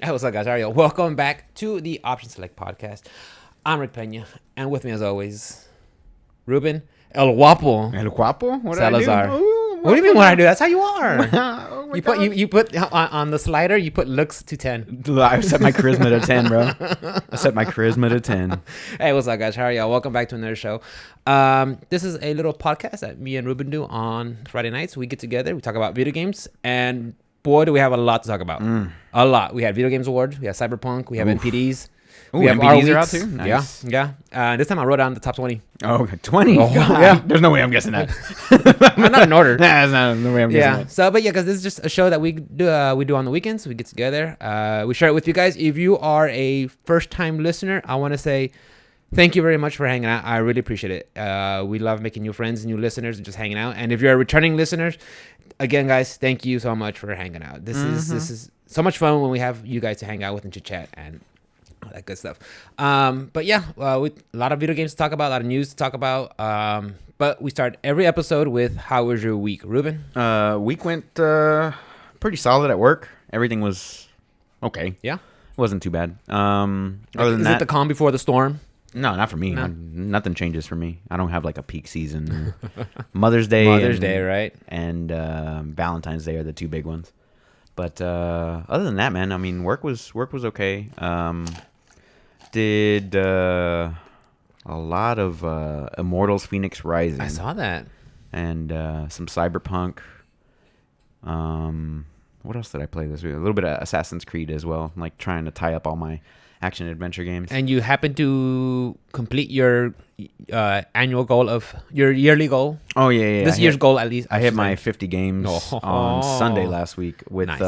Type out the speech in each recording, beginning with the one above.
Hey, what's up, guys? How are you? Welcome back to the Option Select podcast. I'm Rick Pena, and with me, as always, Ruben El Guapo El Guapo? What Salazar. did I do? Ooh, What do you mean? What I do? That's how you are. Oh my You God. put you put on the slider. You put looks to 10. I set my charisma to 10, bro. I set my charisma to 10. Hey, what's up, guys? How are y'all? Welcome back to another show. This is a little podcast that me and Ruben do on Friday nights. We get together, we talk about video games, and boy, do we have a lot to talk about. A lot. We had Video Games Awards, we have Cyberpunk, we have NPDs. Ooh, We have NPDs our are out weeks. too? Nice. Yeah. This time I wrote down the top 20. Oh, okay. 20? Oh, God. yeah. There's no way I'm guessing that. Not in order. Nah, there's no way I'm guessing Yeah. that. So, but yeah, because this is just a show that we do on the weekends. We get together. We share it with you guys. If you are a first-time listener, I want to say thank you very much for hanging out. I really appreciate it. We love making new friends, new listeners, and just hanging out. And if you're a returning listeners, again, guys, thank you so much for hanging out. This is so much fun when we have you guys to hang out with and to chat and all that good stuff. But yeah, a lot of video games to talk about, a lot of news to talk about. But we start every episode with how was your week, Ruben? Week went pretty solid at work. Everything was okay. Yeah. It wasn't too bad. Other than Is that, it the calm before the storm? no, not for me. No. Nothing changes for me. I don't have like a peak season. Mother's Day. Mother's Day, right? And Valentine's Day are the two big ones. But other than that, man, I mean, work was okay. Did a lot of Immortals Phoenix Rising. I saw that. And some Cyberpunk. What else did I play this week? A little bit of Assassin's Creed as well. I'm like trying to tie up all my action adventure games. And you happen to complete your annual goal of your yearly goal. Oh yeah. This year's goal, at least. I hit my 50 games Oh. on Sunday last week with Nice.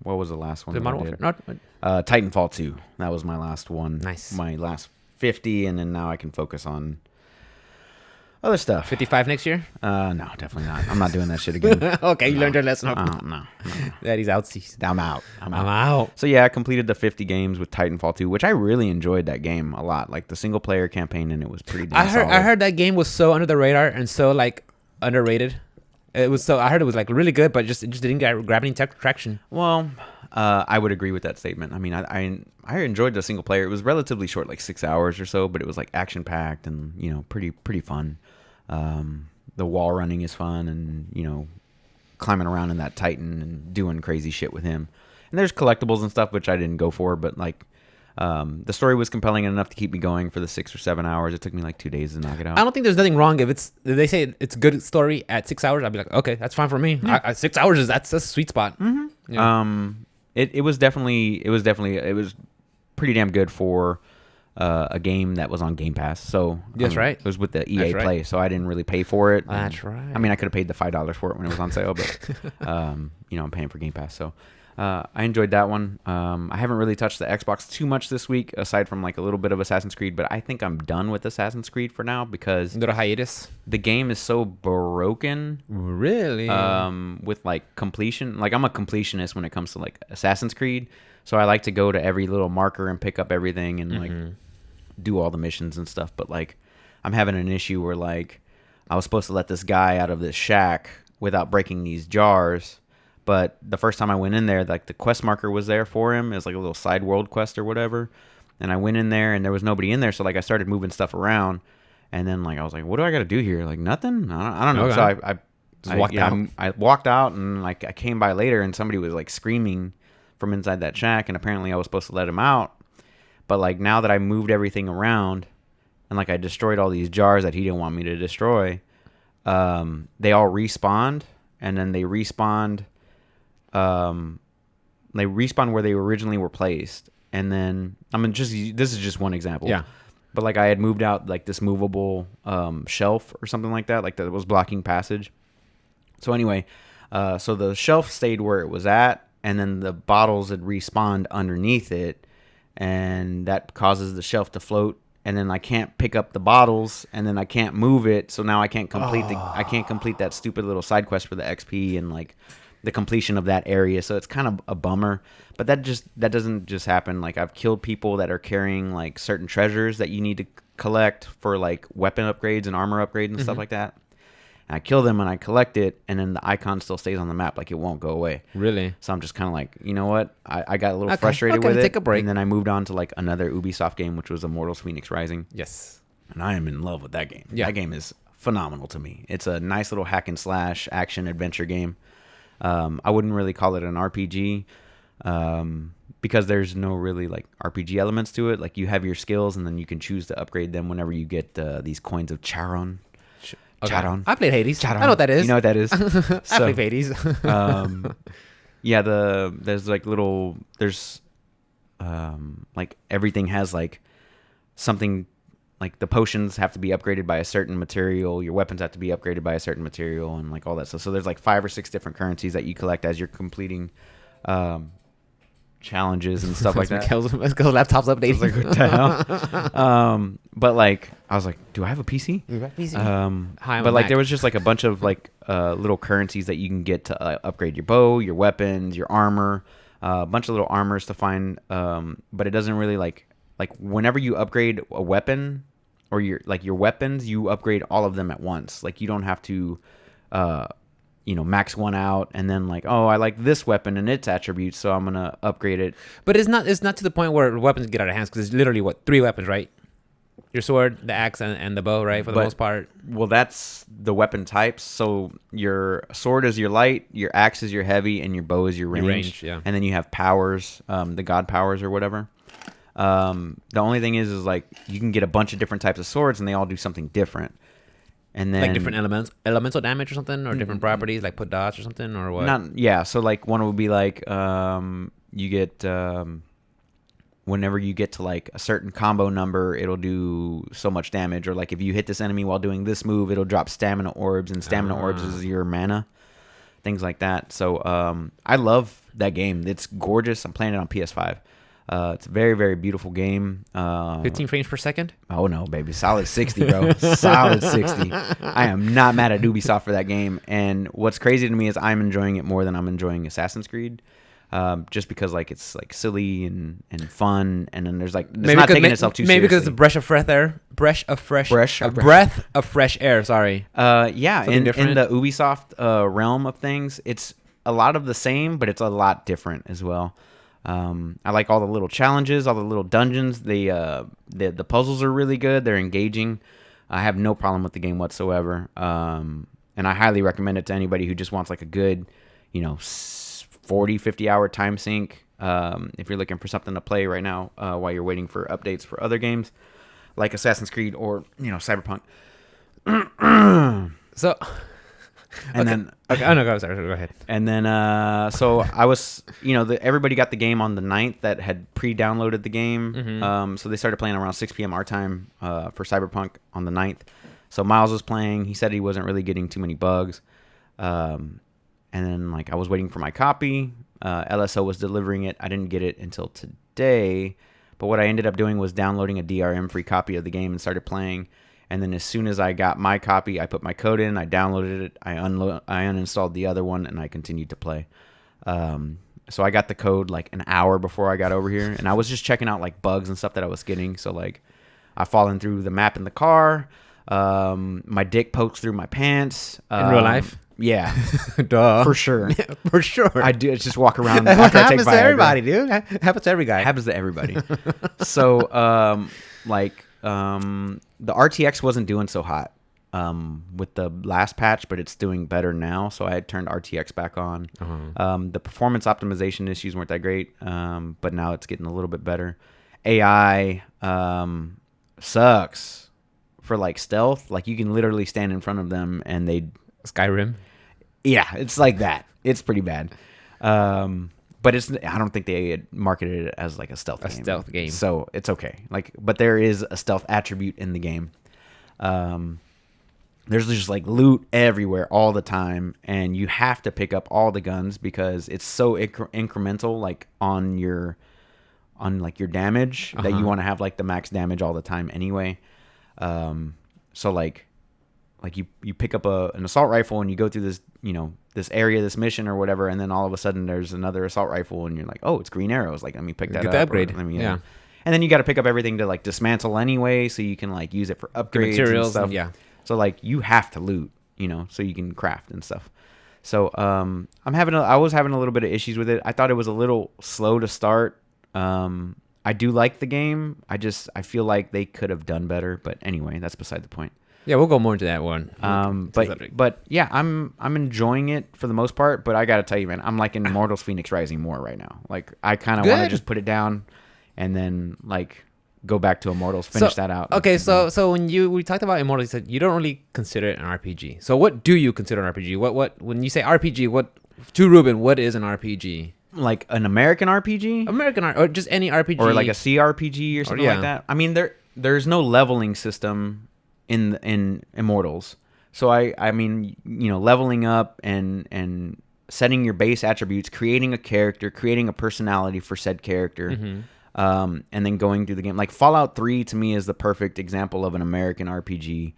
What was the last one? The that I Modern did? Warfare. Not, Titanfall 2. That was my last one. Nice. My last 50, and then now I can focus on other stuff. 55 next year. No, definitely not. I'm not doing that shit again. Okay, you learned your lesson. No. That he's out. I'm out. I'm out. So yeah, I completed the 50 games with Titanfall 2, which I really enjoyed that game a lot. Like the single player campaign, and it was pretty damn solid. I heard that game was so under the radar and so like underrated. It was so I heard it was like really good, but it just didn't grab any traction. Well, I would agree with that statement. I mean, I enjoyed the single player. It was relatively short, like 6 hours or so, but it was like action packed and pretty fun. The wall running is fun, and climbing around in that Titan and doing crazy shit with him. And there's collectibles and stuff which I didn't go for, but like the story was compelling enough to keep me going for the 6 or 7 hours. It took me like 2 days to knock it out. I don't think there's nothing wrong if they say it's a good story at 6 hours. I'd be like, okay, that's fine for me. Yeah. 6 hours that's a sweet spot. Mm-hmm. Yeah. It was pretty damn good for a game that was on Game Pass. So That's right. It was with the EA That's right. Play, so I didn't really pay for it. That's right. I mean, I could have paid the $5 for it when it was on sale, but I'm paying for Game Pass. So I enjoyed that one. I haven't really touched the Xbox too much this week, aside from like a little bit of Assassin's Creed. But I think I'm done with Assassin's Creed for now because Little hiatus. the game is so broken. Really? With like completion. Like I'm a completionist when it comes to like Assassin's Creed. So I like to go to every little marker and pick up everything and like do all the missions and stuff. But like I'm having an issue where like I was supposed to let this guy out of this shack without breaking these jars. But the first time I went in there, like the quest marker was there for him. It was like a little side world quest or whatever. And I went in there and there was nobody in there. So like I started moving stuff around. And then like I was like, what do I got to do here? Like nothing? I don't know. Okay. So I Just walked out. I walked out and like I came by later and somebody was like screaming from inside that shack. And apparently I was supposed to let him out. But like now that I moved everything around and like I destroyed all these jars that he didn't want me to destroy, they all respawned. And then they respawned. They respawn where they originally were placed, and then this is just one example. Yeah. But like I had moved out like this movable shelf or something like that was blocking passage. So anyway, so the shelf stayed where it was at, and then the bottles had respawned underneath it, and that causes the shelf to float. And then I can't pick up the bottles, and then I can't move it. So now I can't complete that stupid little side quest for the XP and like the completion of that area. So it's kind of a bummer, but that doesn't just happen. Like I've killed people that are carrying like certain treasures that you need to collect for like weapon upgrades and armor upgrades and stuff like that. and I kill them and I collect it, and then the icon still stays on the map, like it won't go away. Really? So I'm just kind of like, you know what? I got a little frustrated with it. Take a break. And then I moved on to like another Ubisoft game, which was Immortals Phoenix Rising. Yes. And I am in love with that game. Yeah. That game is phenomenal to me. It's a nice little hack and slash action adventure game. I wouldn't really call it an RPG because there's no really like RPG elements to it. Like you have your skills and then you can choose to upgrade them whenever you get these coins of Charon. Okay. Charon. I played Hades. Charon. I know what that is. You know what that is? I played Hades. Yeah, there's like little like everything has like something, like the potions have to be upgraded by a certain material, your weapons have to be upgraded by a certain material, and like all that stuff. So there's like 5 or 6 different currencies that you collect as you're completing challenges and stuff like that. Mikhail's laptop's updating. I was like, what the hell? But like, I was like, do I have a PC? But like, there was just like a bunch of like little currencies that you can get to upgrade your bow, your weapons, your armor, a bunch of little armors to find. But it doesn't really like whenever you upgrade a weapon or your weapons, you upgrade all of them at once. Like you don't have to, max one out and then like, oh, I like this weapon and its attributes, so I'm gonna upgrade it. But it's not to the point where weapons get out of hands, because it's literally 3 weapons, right? Your sword, the axe, and the bow, right? For the most part. Well, that's the weapon types. So your sword is your light, your axe is your heavy, and your bow is your range. Yeah. And then you have powers, the god powers or whatever. The only thing is like you can get a bunch of different types of swords, and they all do something different. And then like different elemental damage or something, or different properties, like put dots or something, or what? So like one would be like you get whenever you get to like a certain combo number, it'll do so much damage. Or like if you hit this enemy while doing this move, it'll drop stamina orbs, and stamina orbs is your mana, things like that. So I love that game. It's gorgeous. I'm playing it on PS5. It's a very, very beautiful game. 15 frames per second? Oh, no, baby. Solid 60, bro. Solid 60. I am not mad at Ubisoft for that game. And what's crazy to me is I'm enjoying it more than I'm enjoying Assassin's Creed. Just because like it's like silly and fun, and then there's like it's not taking itself too seriously. Maybe because it's a breath of fresh air. Sorry. Yeah. In the Ubisoft realm of things, it's a lot of the same, but it's a lot different as well. I like all the little challenges, all the little dungeons. The puzzles are really good. They're engaging. I have no problem with the game whatsoever. And I highly recommend it to anybody who just wants like a good, 40, 50 hour time sink. If you're looking for something to play right now, while you're waiting for updates for other games like Assassin's Creed or, Cyberpunk. So, and then oh no, go ahead. And then so I was, everybody got the game on the 9th that had pre-downloaded the game. Mm-hmm. So they started playing around 6 p.m. our time for Cyberpunk on the 9th. So Miles was playing. He said he wasn't really getting too many bugs. And then like I was waiting for my copy. LSO was delivering it. I didn't get it until today. But what I ended up doing was downloading a DRM free copy of the game and started playing. And then as soon as I got my copy, I put my code in, I downloaded it, I uninstalled the other one, and I continued to play. So I got the code like an hour before I got over here, and I was just checking out like bugs and stuff that I was getting. So like I've fallen through the map in the car. My dick pokes through my pants. In real life? Yeah. Duh. For sure. For sure. I do. It's just walk around. It after I take happens to Viagra. everybody, dude. It happens to every guy. It happens to everybody. So, the RTX wasn't doing so hot with the last patch, but it's doing better now. So I had turned RTX back on. The performance optimization issues weren't that great, but now it's getting a little bit better. AI sucks for like stealth. Like you can literally stand in front of them and they Skyrim. Yeah, it's like that. It's pretty bad. But I don't think they had marketed it as like a stealth game. So it's okay. But there is a stealth attribute in the game. There's just like loot everywhere all the time, and you have to pick up all the guns because it's so incremental, like on your damage that you want to have like the max damage all the time anyway. So like you pick up an assault rifle and you go through this, this area, this mission or whatever, and then all of a sudden there's another assault rifle and you're like, oh, it's green arrows. Like, let me pick that up. Get the upgrade. Yeah. And then you got to pick up everything to like dismantle anyway, so you can like use it for upgrades materials and stuff. Yeah. So like you have to loot. so you can craft and stuff. So I was having a little bit of issues with it. I thought it was a little slow to start. I do like the game. I feel like they could have done better. But anyway, that's beside the point. Yeah, we'll go more into that one. But yeah, I'm enjoying it for the most part. But I gotta tell you, man, I'm liking Immortals Phoenix Rising more right now. Like I kind of want to just put it down, and then like go back to Immortals, finish that out. Okay, so when we talked about Immortals, you said you don't really consider it an RPG. So what do you consider an RPG? What when you say RPG, to Ruben, what is an RPG? Like an American RPG? Or just any RPG, or like a CRPG or something like that. I mean, there's no leveling system in Immortals. So I mean, leveling up and setting your base attributes, creating a character, creating a personality for said character, and then going through the game. Like Fallout 3 to me is the perfect example of an American RPG.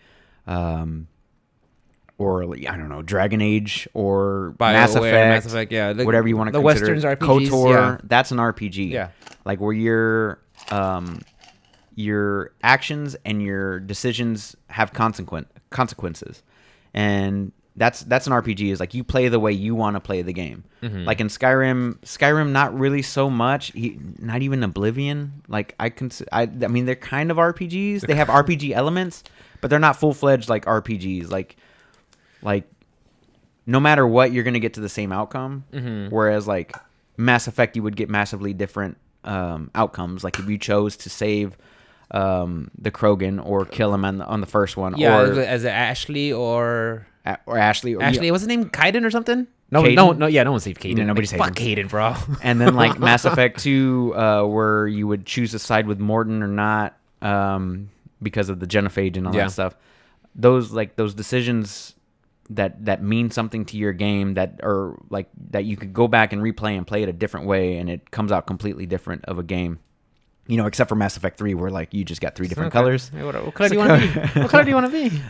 Or I don't know, Dragon Age or Mass Effect, yeah, whatever you want to consider. The Westerns RPGs, KOTOR, that's an RPG. Yeah, like where your actions and your decisions have consequences, and that's an RPG. Is like you play the way you want to play the game. Like in Skyrim, not really so much. Not even Oblivion. Like I mean, they're kind of RPGs. They have RPG elements, but they're not full-fledged like RPGs. Like, no matter what, you're gonna get to the same outcome. Whereas like Mass Effect, you would get massively different outcomes. Like if you chose to save the Krogan or kill him on the first one, or as Ashley or Ashley. What's his name? Kaiden or something? No, no one saved Kaiden. Nobody saved fuck Kaiden, bro. And then like Mass Effect 2, where you would choose to side with Mordin or not, because of the genophage and all that stuff. Those decisions that mean something to your game, that you could go back and replay and play it a different way, and it comes out completely different of a game. Except for Mass Effect 3, where like you just got 3 different colors. Hey, what color do you want to be? What color do you want to be?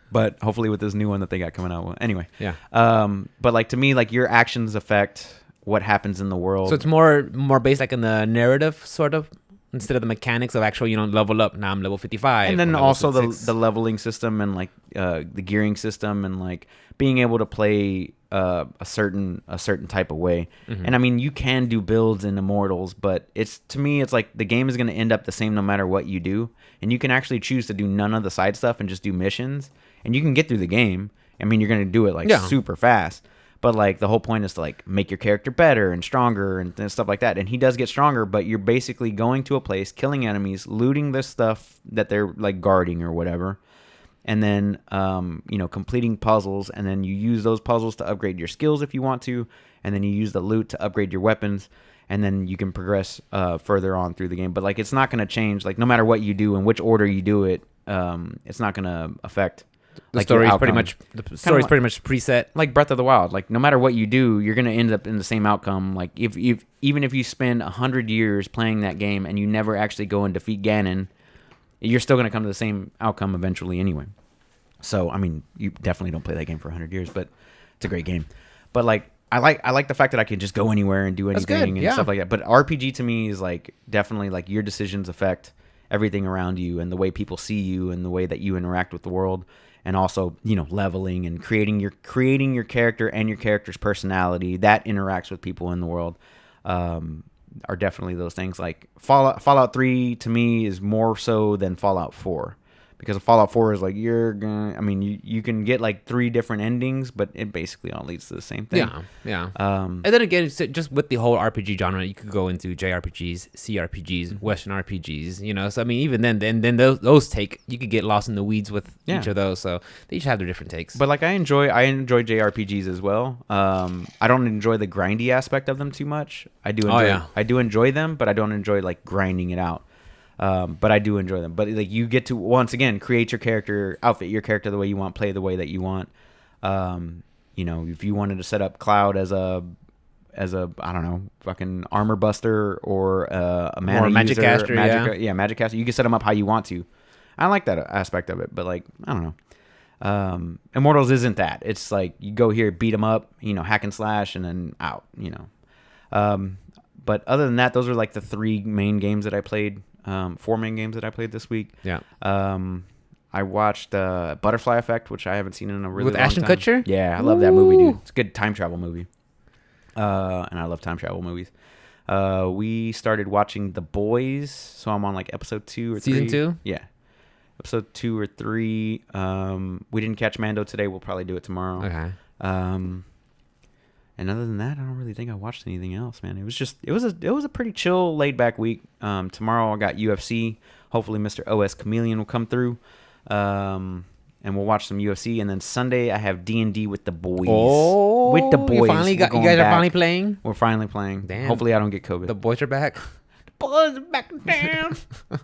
But hopefully with this new one that they got coming out. Well, anyway. Yeah. But like to me, like your actions affect what happens in the world. So it's more based like in the narrative sort of, instead of the mechanics of actual, level up. Now I'm level 55. And then also the leveling system and like the gearing system and like being able to play a certain type of way. And I mean, you can do builds in Immortals, but to me it's like the game is going to end up the same no matter what you do. And you can actually choose to do none of the side stuff and just do missions, and you can get through the game. I mean, you're going to do it like super fast. But like the whole point is to like make your character better and stronger and stuff like that. And he does get stronger, but you're basically going to a place, killing enemies, looting the stuff that they're like guarding or whatever, and then completing puzzles. And then you use those puzzles to upgrade your skills if you want to, and then you use the loot to upgrade your weapons, and then you can progress further on through the game. But like it's not going to change. Like no matter what you do and which order you do it, it's not going to affect. The story is pretty much preset. Like Breath of the Wild. Like no matter what you do, you're gonna end up in the same outcome. Like even if you spend 100 years playing that game and you never actually go and defeat Ganon, you're still gonna come to the same outcome eventually anyway. So I mean, you definitely don't play that game for 100 years, but it's a great game. But like I like the fact that I can just go anywhere and do anything and stuff like that. But RPG to me is like definitely like your decisions affect everything around you and the way people see you and the way that you interact with the world. And also, leveling and creating your character and your character's personality that interacts with people in the world are definitely those things. Like Fallout 3 to me is more so than Fallout 4, because Fallout 4 is like you can get like 3 different endings, but it basically all leads to the same thing. Yeah. And then again, it's just with the whole RPG genre, you could go into JRPGs, CRPGs, Western RPGs. So I mean, even then those you could get lost in the weeds with each of those. So they each have their different takes. But like I enjoy JRPGs as well. I don't enjoy the grindy aspect of them too much. I do enjoy them, but I don't enjoy like grinding it out. But I do enjoy them. But like you get to once again create your character, outfit your character the way you want, play the way that you want. If you wanted to set up Cloud as a I don't know, fucking armor buster or a mana magic user, caster, magic caster, you can set them up how you want to. I like that aspect of it, but like I don't know. Immortals isn't that. It's like you go here, beat them up, hack and slash, and then out. But other than that, those are like the 3 main games that I played. 4 main games that I played this week. Yeah. I watched Butterfly Effect, which I haven't seen in a really With long Ashton time. Kutcher? Yeah, I love that movie, dude. Ooh. It's a good time travel movie. And I love time travel movies. We started watching The Boys, so I'm on like episode 2 or 3. Season 2? Yeah, episode 2 or 3. We didn't catch Mando today. We'll probably do it tomorrow. Okay. And other than that, I don't really think I watched anything else, man. It was a pretty chill, laid back week. Tomorrow I got UFC. Hopefully Mr. OS Chameleon will come through. And we'll watch some UFC. And then Sunday I have D&D with the boys. Oh, with the boys. You guys are finally playing? We're finally playing. Damn. Hopefully I don't get COVID. The boys are back. The boys are back down.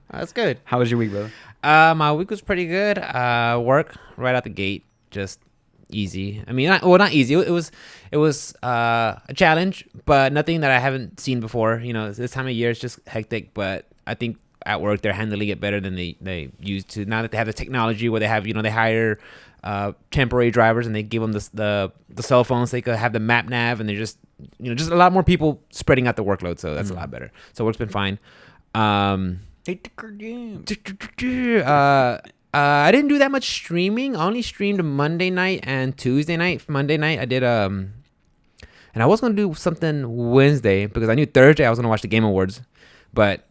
That's good. How was your week, brother? My week was pretty good. Work right out the gate, just easy. I mean, not easy. It was a challenge, but nothing that I haven't seen before. You know, this time of year is just hectic, but I think at work they're handling it better than they used to. Now that they have the technology where they have, they hire temporary drivers and they give them the cell phones. So they could have the map nav, and they're just just a lot more people spreading out the workload. So that's a lot better. So work's been fine. I didn't do that much streaming. I only streamed Monday night and Tuesday night. Monday night I did and I was gonna do something Wednesday because I knew Thursday I was gonna watch the Game Awards, but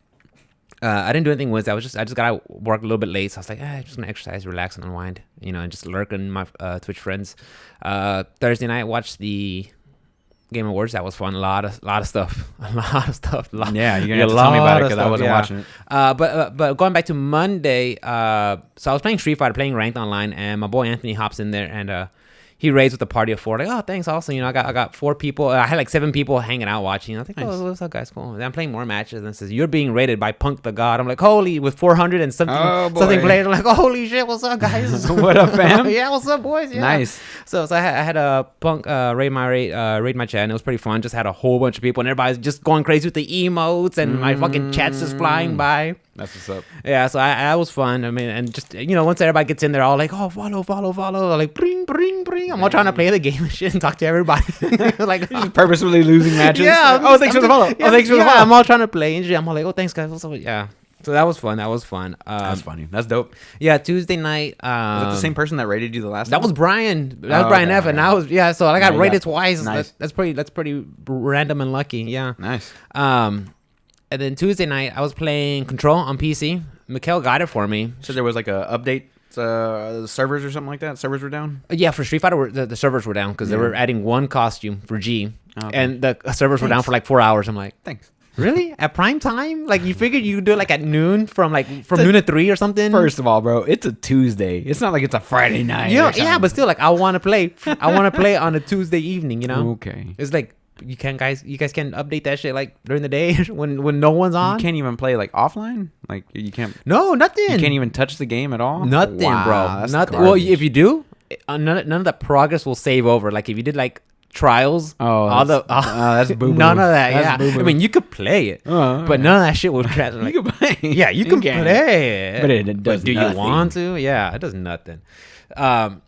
I didn't do anything Wednesday. I just got out work a little bit late, so I was like, I'm just gonna exercise, relax, and unwind, and just lurk in my Twitch friends. Thursday night watched the Game Awards. That was fun. A lot of stuff. Yeah, you're gonna have to tell me about it because I wasn't watching it. But going back to Monday, so I was playing Street Fighter, playing ranked online, and my boy Anthony hops in there and he raids with a party of 4. Like, oh, thanks. Also, I got 4 people. I had like 7 people hanging out watching. I was like, nice. Oh, what's up, guys? Cool. Then I'm playing more matches, and it says you're being rated by Punk the God. I'm like, holy, with 400 and something players. I'm like, holy shit, what's up, guys? What up, fam? Yeah, what's up, boys? Yeah. Nice. So I had a Punk raid my chat, and it was pretty fun. Just had a whole bunch of people, and everybody's just going crazy with the emotes, and my fucking chat's just flying by. That's what's up. Yeah, so I was fun. I mean, and just once everybody gets in there, all like, oh, follow, like bring. I'm all trying to play the game and shit and talk to everybody. Like, just purposefully losing matches. Yeah. Thanks for the follow. Thanks for the follow. I'm all trying to play and shit. I'm all like, oh, thanks, guys. What's up? Yeah. So that was fun. That's funny. That's dope. Yeah, Tuesday night. Was that the same person that rated you the last time? That was Brian. That was Brian F. And I was so I got rated twice. Nice. That's pretty random and lucky. Yeah. Nice. And then Tuesday night I was playing Control on PC. Mikkel got it for me. So there was like a update. Servers or something like that. Servers were down. Yeah, for Street Fighter, the servers were down because they were adding one costume for G, and the servers were down for like 4 hours. I'm like, thanks. Really? At prime time? Like you figured you could do it like at noon from noon to 3 or something? First of all, bro, it's a Tuesday. It's not like it's a Friday night. Yeah, but still, like I want to play. I want to play on a Tuesday evening. Okay. It's like you guys can't update that shit like during the day when no one's on. You can't even play like offline. Like you can't. No, nothing. You can't even touch the game at all. Nothing, bro. Nothing. Well, if you do, none of the progress will save over. Like if you did like trials, that's boo-boo. None of that. That's yeah, boo-boo. I mean you could play it, but none of that shit will. Like, you can play. Yeah, you can play it, but do nothing. you want to? Yeah, it does nothing. So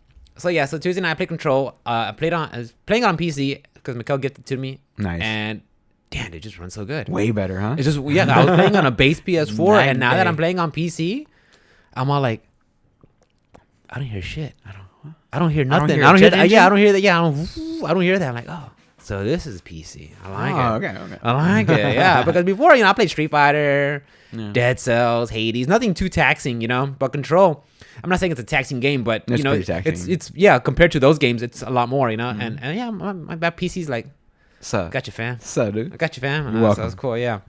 Tuesday night I played Control. I was playing it on PC because Mikkel gifted it to me. Nice. And damn, it just runs so good. Way better, huh? It's just I was playing on a base PS4, and now day. that I'm playing on PC, I'm all like, I don't hear shit. I don't hear nothing. I don't hear that. Yeah, I don't hear that. Yeah, I don't hear that. I'm like, oh, so this is PC. I like it. Okay. I like it. Yeah, because before I played Street Fighter, Dead Cells, Hades, nothing too taxing, But Control, I'm not saying it's a taxing game, but it's pretty taxing. it's compared to those games, it's a lot more, And yeah, my PC's like, got you, fam. Dude. I got you, fam. You're welcome. So that's cool, yeah.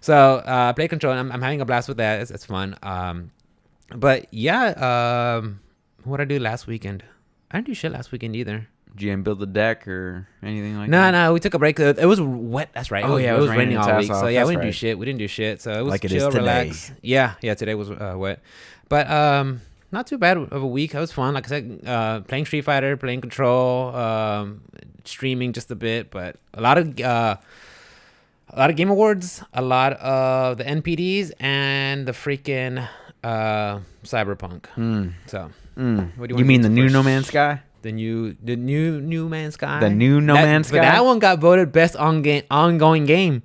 So I play Control, and I'm having a blast with that. It's fun. But yeah, what I do last weekend? I didn't do shit last weekend either. GM build the deck or anything like that? No, we took a break. It was wet. That's right. It was raining all week. So yeah, we didn't do shit. We didn't do shit. So it was like it chill, is today. relax. Yeah, today was wet. But not too bad of a week. It was fun. Like I said, playing Street Fighter, playing Control, streaming just a bit, but a lot of Game Awards, a lot of the NPDs, and the freaking Cyberpunk. So, what do you mean the new No Man's Sky? The new No Man's Sky. The new No Man's Sky. But that one got voted best ongoing game.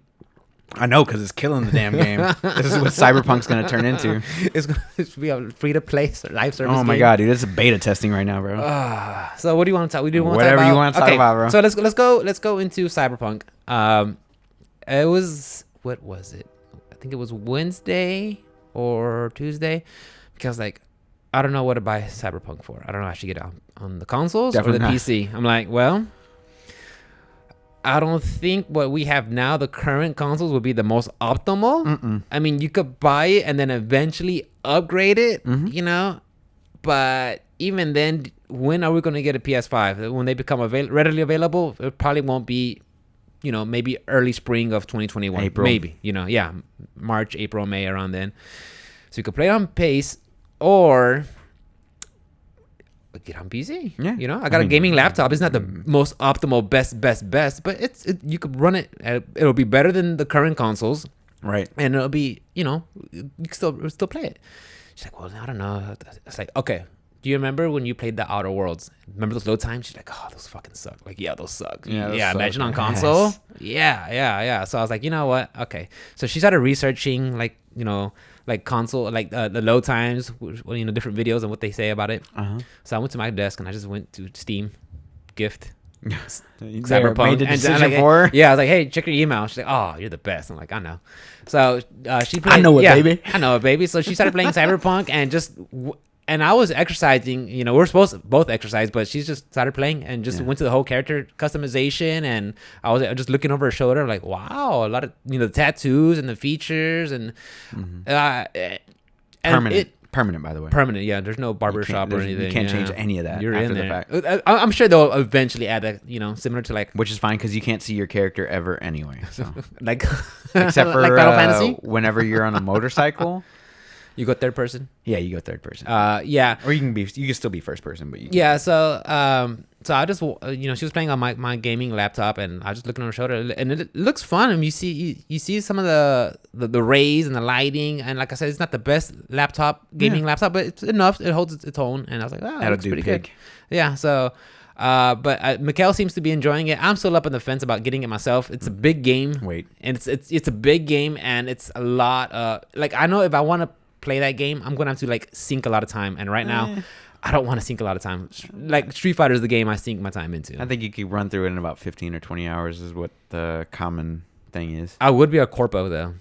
I know, because it's killing the damn game. This is what Cyberpunk's going to turn into. It's going to be a free-to-play live service Oh, my game. God, dude. This is beta testing right now, bro. So what do you want to talk? We do want Whatever to talk you about? want to talk about, bro. So let's go into Cyberpunk. It was, what was it? I think it was Wednesday or Tuesday, because like I don't know what to buy Cyberpunk for. I don't know. I should get it on the consoles Definitely or the not. PC. I'm like, well, I don't think what we have now, the current consoles, would be the most optimal. Mm-mm. I mean, you could buy it and then eventually upgrade it, Mhm. you know. But even then, when are we going to get a PS5? When they become readily available, it probably won't be, you know, maybe early spring of 2021. April. Maybe, you know, yeah, March, April, May, around then. So you could play it on pace or get on PC. Yeah. You know, I got a gaming laptop. It's not the most optimal, best, but you could run it. It'll be better than the current consoles. Right. And it'll be, you know, you can still play it. She's like, well, I don't know. It's like, okay, do you remember when you played the Outer Worlds? Remember those load times? She's like, oh, those fucking suck. Like, yeah, those suck. Yeah, those yeah, suck. imagine on Yes. console. Yeah. So I was like, you know what? Okay. So she started researching, like, you know, like console, like the load times, you know, different videos and what they say about it. Uh-huh. So I went to my desk and I just went to Steam, gift, Cyberpunk. Cyberpunk. Made the And I'm decision like, for her? yeah, I was like, hey, check your email. She's like, oh, you're the best. I'm like, I know. So she played. I know it, baby. I know it, baby. So she started playing Cyberpunk and and I was exercising. You know, we're supposed to both exercise, but she just started playing and just went to the whole character customization. And I was just looking over her shoulder, like, wow, a lot of, you know, the tattoos and the features and Permanent. Permanent, by the way. Permanent, yeah. There's no barber shop or anything. You can't yeah. change any of that You're after in the there. fact. I'm sure they'll eventually add that, you know, similar to like Which is fine because you can't see your character ever anyway. So. like Except for like Final Fantasy. whenever you're on a motorcycle. You go third person. Yeah, you go third person. Yeah. Or you can still be first person, but you can. Yeah, so I just you know, she was playing on my gaming laptop and I was just looking on her shoulder and it looks fun. And you see some of the rays and the lighting, and like I said, it's not the best gaming laptop, but it's enough. It holds its own, and I was like, oh, that That'll looks do, pretty pig. good. Yeah, so but Mikhail seems to be enjoying it. I'm still up on the fence about getting it myself. It's a big game. Wait. And it's a big game, and it's a lot like, I know if I want to play that game, I'm gonna have to like sink a lot of time, and right now I don't want to sink a lot of time. Like Street Fighter is the game I sink my time into. I think you could run through it in about 15 or 20 hours is what the common thing is. I would be a corpo though.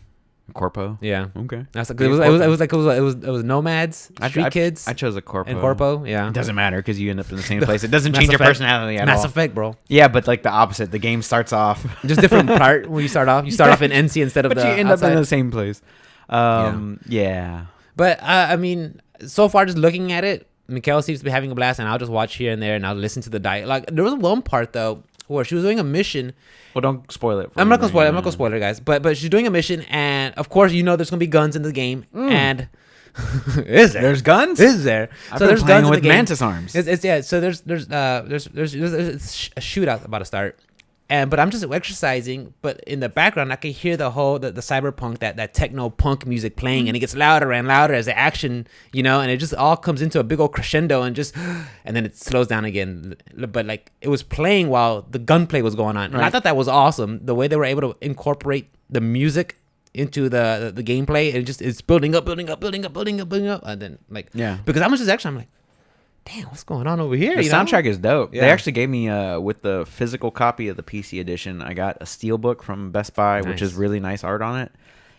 Corpo? Yeah, Okay. that's like, Be a it was nomads, street kids, I chose a corpo. and corpo. Yeah, It doesn't matter because you end up in the same place. It doesn't Mass change your Effect. personality at Mass all. Effect, bro. Yeah, but like the opposite. The game starts off. Just different part when you start off. You start off in NC instead of but the you end outside. up in the same place. Yeah. But I mean, so far just looking at it, Mikhail seems to be having a blast, and I'll just watch here and there, and I'll listen to the dialogue. There was one part though where she was doing a mission. Well, don't spoil it. I'm not gonna spoil it. I'm not gonna spoil it, guys. But she's doing a mission, and of course, you know, there's gonna be guns in the game, and is there? There's guns? Is there? I've So been there's playing guns in with the game. mantis arms. It's yeah. So there's a shootout about to start, but I'm just exercising. But in the background, I can hear the cyberpunk, that techno punk music playing, and it gets louder and louder as the action, you know, and it just all comes into a big old crescendo and then it slows down again. But like it was playing while the gunplay was going on, and I Right. thought that was awesome. The way they were able to incorporate the music into the gameplay, and it's building up, and then like because I'm just actually I'm like, damn, what's going on over here? The you know? soundtrack is dope. Yeah. They actually gave me with the physical copy of the PC edition. I got a steelbook from Best Buy, which is Nice. really nice art on it,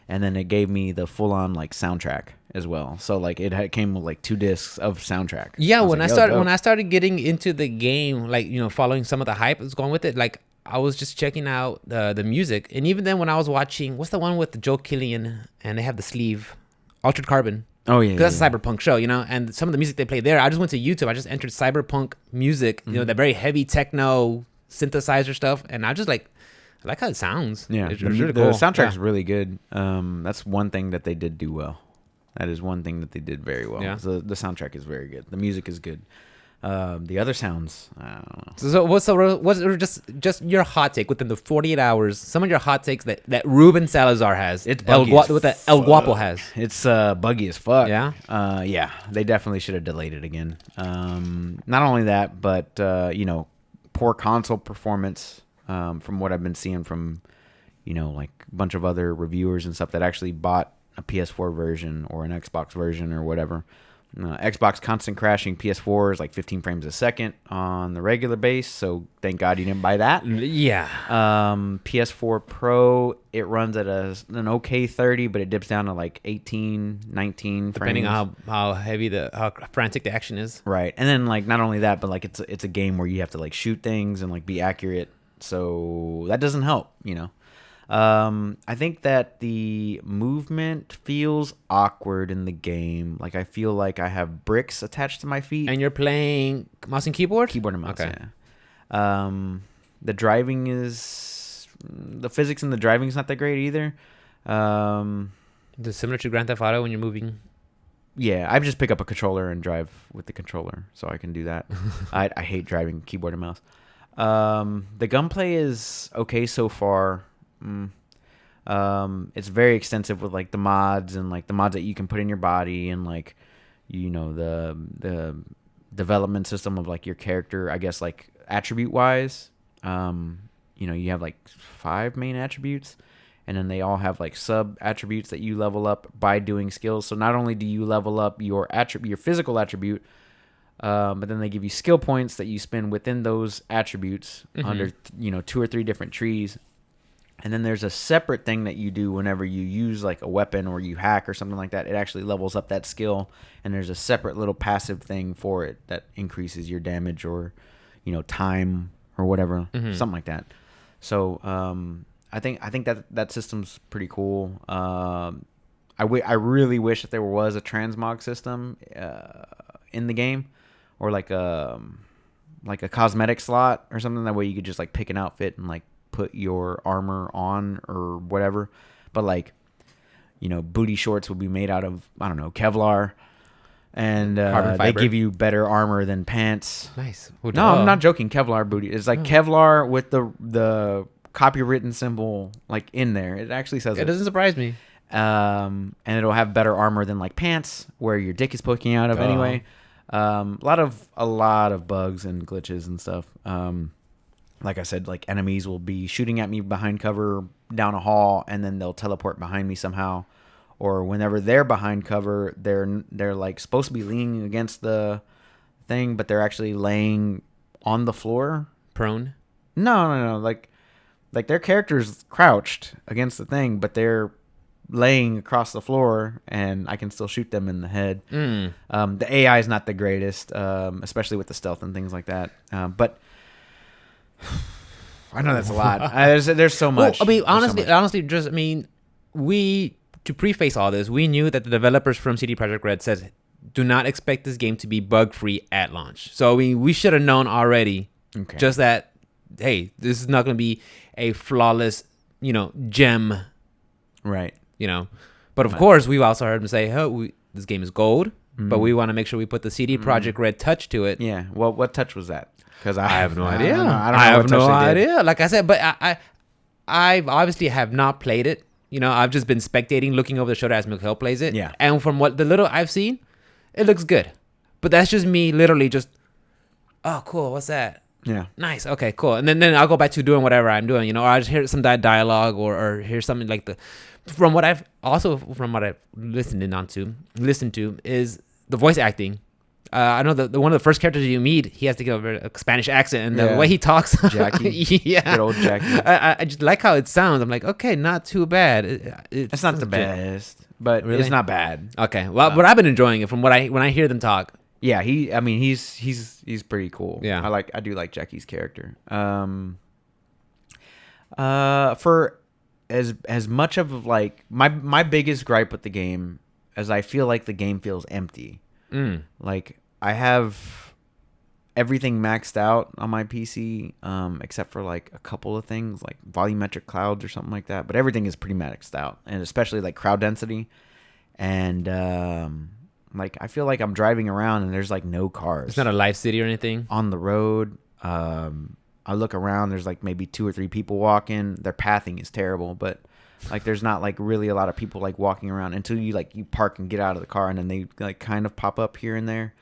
and then it gave me the full-on like soundtrack as well. So like came with like 2 discs of soundtrack. Yeah, was when like, I yo, dope. started getting into the game, like, you know, following some of the hype that's going with it, like I was just checking out the music, and even then when I was watching, what's the one with Joe Killian and they have the sleeve, Altered Carbon. Oh yeah, Because that's a cyberpunk show, you know, and some of the music they play there, I just went to YouTube, I just entered cyberpunk music, you know, that very heavy techno synthesizer stuff, and I just I like how it sounds. Yeah, it's the really cool. soundtrack's Yeah. really good. That's one thing that they did do well. That is one thing that they did very well. Yeah. The soundtrack is very good. The music is good. The other sounds, I don't know. So what's just your hot take within the 48 hours? Some of your hot takes that Ruben Salazar has. It's El buggy as what the El Guapo has. It's buggy as fuck. Yeah? Yeah. They definitely should have delayed it again. Not only that, but you know, poor console performance. From what I've been seeing from like a bunch of other reviewers and stuff that actually bought a PS4 version or an Xbox version or whatever. Xbox constant crashing, PS4 is like 15 frames a second on the regular base, so thank God you didn't buy that. Yeah. PS4 Pro, it runs at an okay 30, but it dips down to like 18, 19 Depending frames. on how frantic the action is. Right. And then like not only that, but like it's a game where you have to like shoot things and like be accurate, so that doesn't help, I think that the movement feels awkward in the game. Like I feel like I have bricks attached to my feet. And you're playing mouse and keyboard? Keyboard and mouse, Okay. yeah. The physics in the driving is not that great either. Is similar to Grand Theft Auto when you're moving? Yeah, I just pick up a controller and drive with the controller, so I can do that. I hate driving keyboard and mouse. The gunplay is okay so far. It's very extensive with like the mods and like the mods that you can put in your body and like the development system of like your character, I guess, like attribute wise. You have like 5 main attributes, and then they all have like sub attributes that you level up by doing skills. So not only do you level up your physical attribute, but then they give you skill points that you spend within those attributes under 2 or 3 different trees. And then there's a separate thing that you do whenever you use like a weapon or you hack or something like that. It actually levels up that skill, and there's a separate little passive thing for it that increases your damage or time or whatever, something like that. So I think that system's pretty cool. I really wish that there was a transmog system in the game, or like a cosmetic slot or something. That way you could just like pick an outfit and like put your armor on or whatever. But like booty shorts would be made out of, I don't know, Kevlar, and they give you better armor than pants. Nice. No, I'm not joking. Kevlar booty. It's like Kevlar with the copywritten symbol like in there. It actually says It doesn't surprise me. And it'll have better armor than like pants where your dick is poking out of anyway. A lot of bugs and glitches and stuff. Like I said, like enemies will be shooting at me behind cover down a hall, and then they'll teleport behind me somehow. Or whenever they're behind cover, they're like supposed to be leaning against the thing, but they're actually laying on the floor. Prone? No. Like their character's crouched against the thing, but they're laying across the floor, and I can still shoot them in the head. The AI is not the greatest, especially with the stealth and things like that. But I know that's a lot. There's so much. Well, honestly, to preface all this, we knew that the developers from CD Projekt Red said, do not expect this game to be bug-free at launch. So we should have known already, just that, hey, this is not going to be a flawless, gem. Right. But of course, we've also heard them say, this game is gold, but we want to make sure we put the CD Projekt Red touch to it. Yeah. Well, what touch was that? Because I have no idea. I have no idea. Like I said, but I obviously have not played it. I've just been spectating, looking over the shoulder as Mikhail plays it. Yeah. And from what the little I've seen, it looks good. But that's just me literally just, oh, cool. What's that? Yeah. Nice. Okay, cool. And then I'll go back to doing whatever I'm doing, or I just hear some dialogue or hear something like from what I've listened to is the voice acting. I know the one of the first characters you meet, he has to give a Spanish accent, and the way he talks, Jackie, good old Jackie. I just like how it sounds. I'm like, okay, not too bad. It's not the best, but really? It's not bad. Okay, well, but I've been enjoying it from when I hear them talk. Yeah, he's pretty cool. Yeah, I do like Jackie's character. For as much of like my biggest gripe with the game is I feel like the game feels empty. Like I have everything maxed out on my PC, except for like a couple of things like volumetric clouds or something like that. But everything is pretty maxed out, and especially like crowd density. And like I feel like I'm driving around and there's like no cars. It's not a live city or anything on the road. I look around. There's like maybe 2 or 3 people walking. Their pathing is terrible, but like there's not like really a lot of people like walking around until you park and get out of the car, and then they like kind of pop up here and there.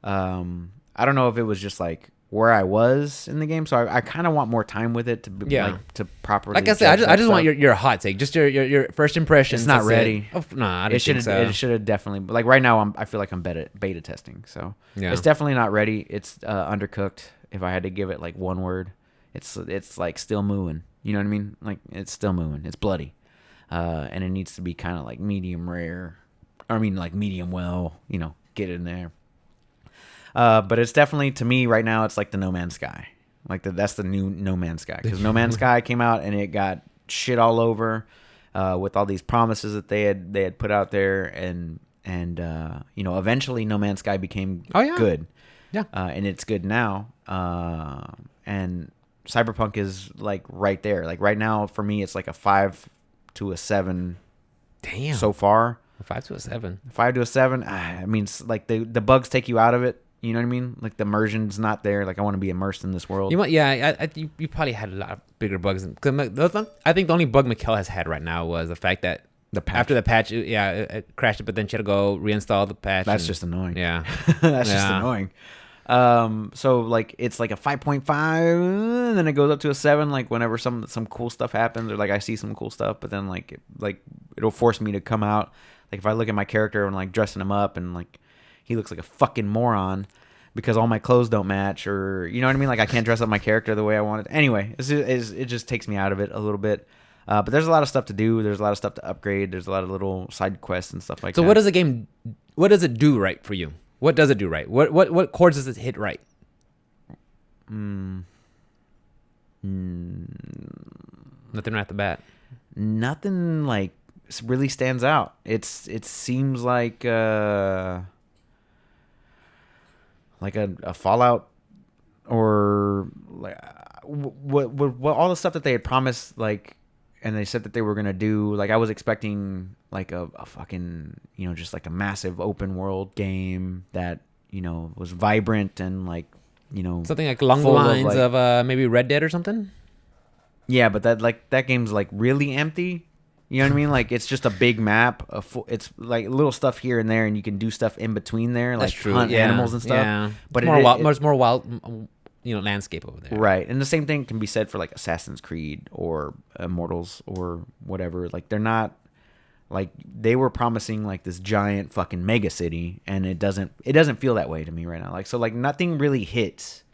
I don't know if it was just like where I was in the game, so I kind of want more time with it to be, to properly. Like I said, I just want your hot take, just your first impression. It's not ready. No, I didn't think so. It should have definitely. Like right now, I feel like I'm beta testing, so it's definitely not ready. It's undercooked. If I had to give it like one word, it's like still mooing. You know what I mean? Like it's still mooing. It's bloody, and it needs to be kind of like medium rare. I mean, like medium well. You know, get in there. But it's definitely, to me right now, it's like the No Man's Sky. Like that's the new No Man's Sky, because No Man's Sky came out and it got shit all over with all these promises that they had put out there, and eventually No Man's Sky became good. Yeah, and it's good now. And Cyberpunk is like right there. Like right now for me, it's like a 5 to a 7. Damn. So far. 5 to a 7. 5 to a 7. I mean, like the bugs take you out of it. You know what I mean? Like the immersion's not there. Like I want to be immersed in this world. You probably had a lot of bigger bugs. I think the only bug Mikkel has had right now was the fact that after the patch, it crashed, but then she had to go reinstall the patch. That's just annoying. Yeah, that's just annoying. So like it's like a 5.5, and then it goes up to a 7. Like whenever some cool stuff happens, or like I see some cool stuff, but then like it'll force me to come out. Like if I look at my character and like dressing him up and like. He looks like a fucking moron because all my clothes don't match, or you know what I mean? Like I can't dress up my character the way I want it. Anyway, it just takes me out of it a little bit. But there's a lot of stuff to do. There's a lot of stuff to upgrade. There's a lot of little side quests and stuff like that. So what does does it do right for you? What does it do right? What chords does it hit right? Nothing right at the bat. Nothing like really stands out. It seems like a Fallout, or like what all the stuff that they had promised, like, and they said that they were gonna do. Like I was expecting like a fucking just like a massive open world game that was vibrant and like something like along the lines of maybe Red Dead or something. Yeah, but that game's like really empty. You know what I mean? Like it's just a big map. It's like little stuff here and there, and you can do stuff in between there, like hunt animals and stuff. Yeah, but it's more wild, landscape over there. Right, and the same thing can be said for like Assassin's Creed or Immortals or whatever. Like they're not like they were promising like this giant fucking mega city, and it doesn't feel that way to me right now. Like so, like nothing really hits.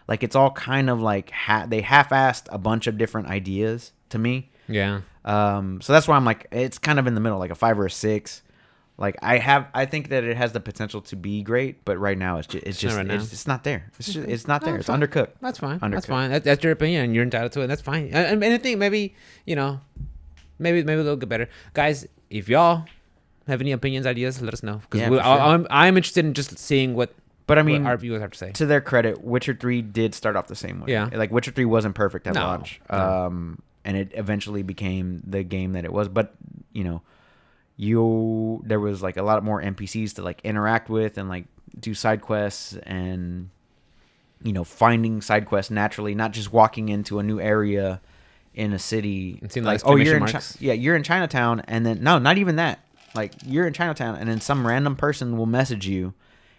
Like it's all kind of like they half-assed a bunch of different ideas to me. Yeah. So that's why I'm like, it's kind of in the middle, like a 5 or a 6. Like I think that it has the potential to be great, but right now it's not there. It's not there. It's undercooked. That's fine. That's fine. That's your opinion, and you're entitled to it. That's fine. And I think maybe maybe a little bit better, guys. If y'all have any opinions, ideas, let us know, because I'm interested in just seeing what. But I mean, what our viewers have to say. To their credit, Witcher 3 did start off the same way. Yeah. Like Witcher 3 wasn't perfect at launch. No. And it eventually became the game that it was. But, there was like a lot more NPCs to like interact with and like do side quests and, finding side quests naturally, not just walking into a new area in a city. Like, you're in Chinatown. And then, no, not even that. Like you're in Chinatown and then some random person will message you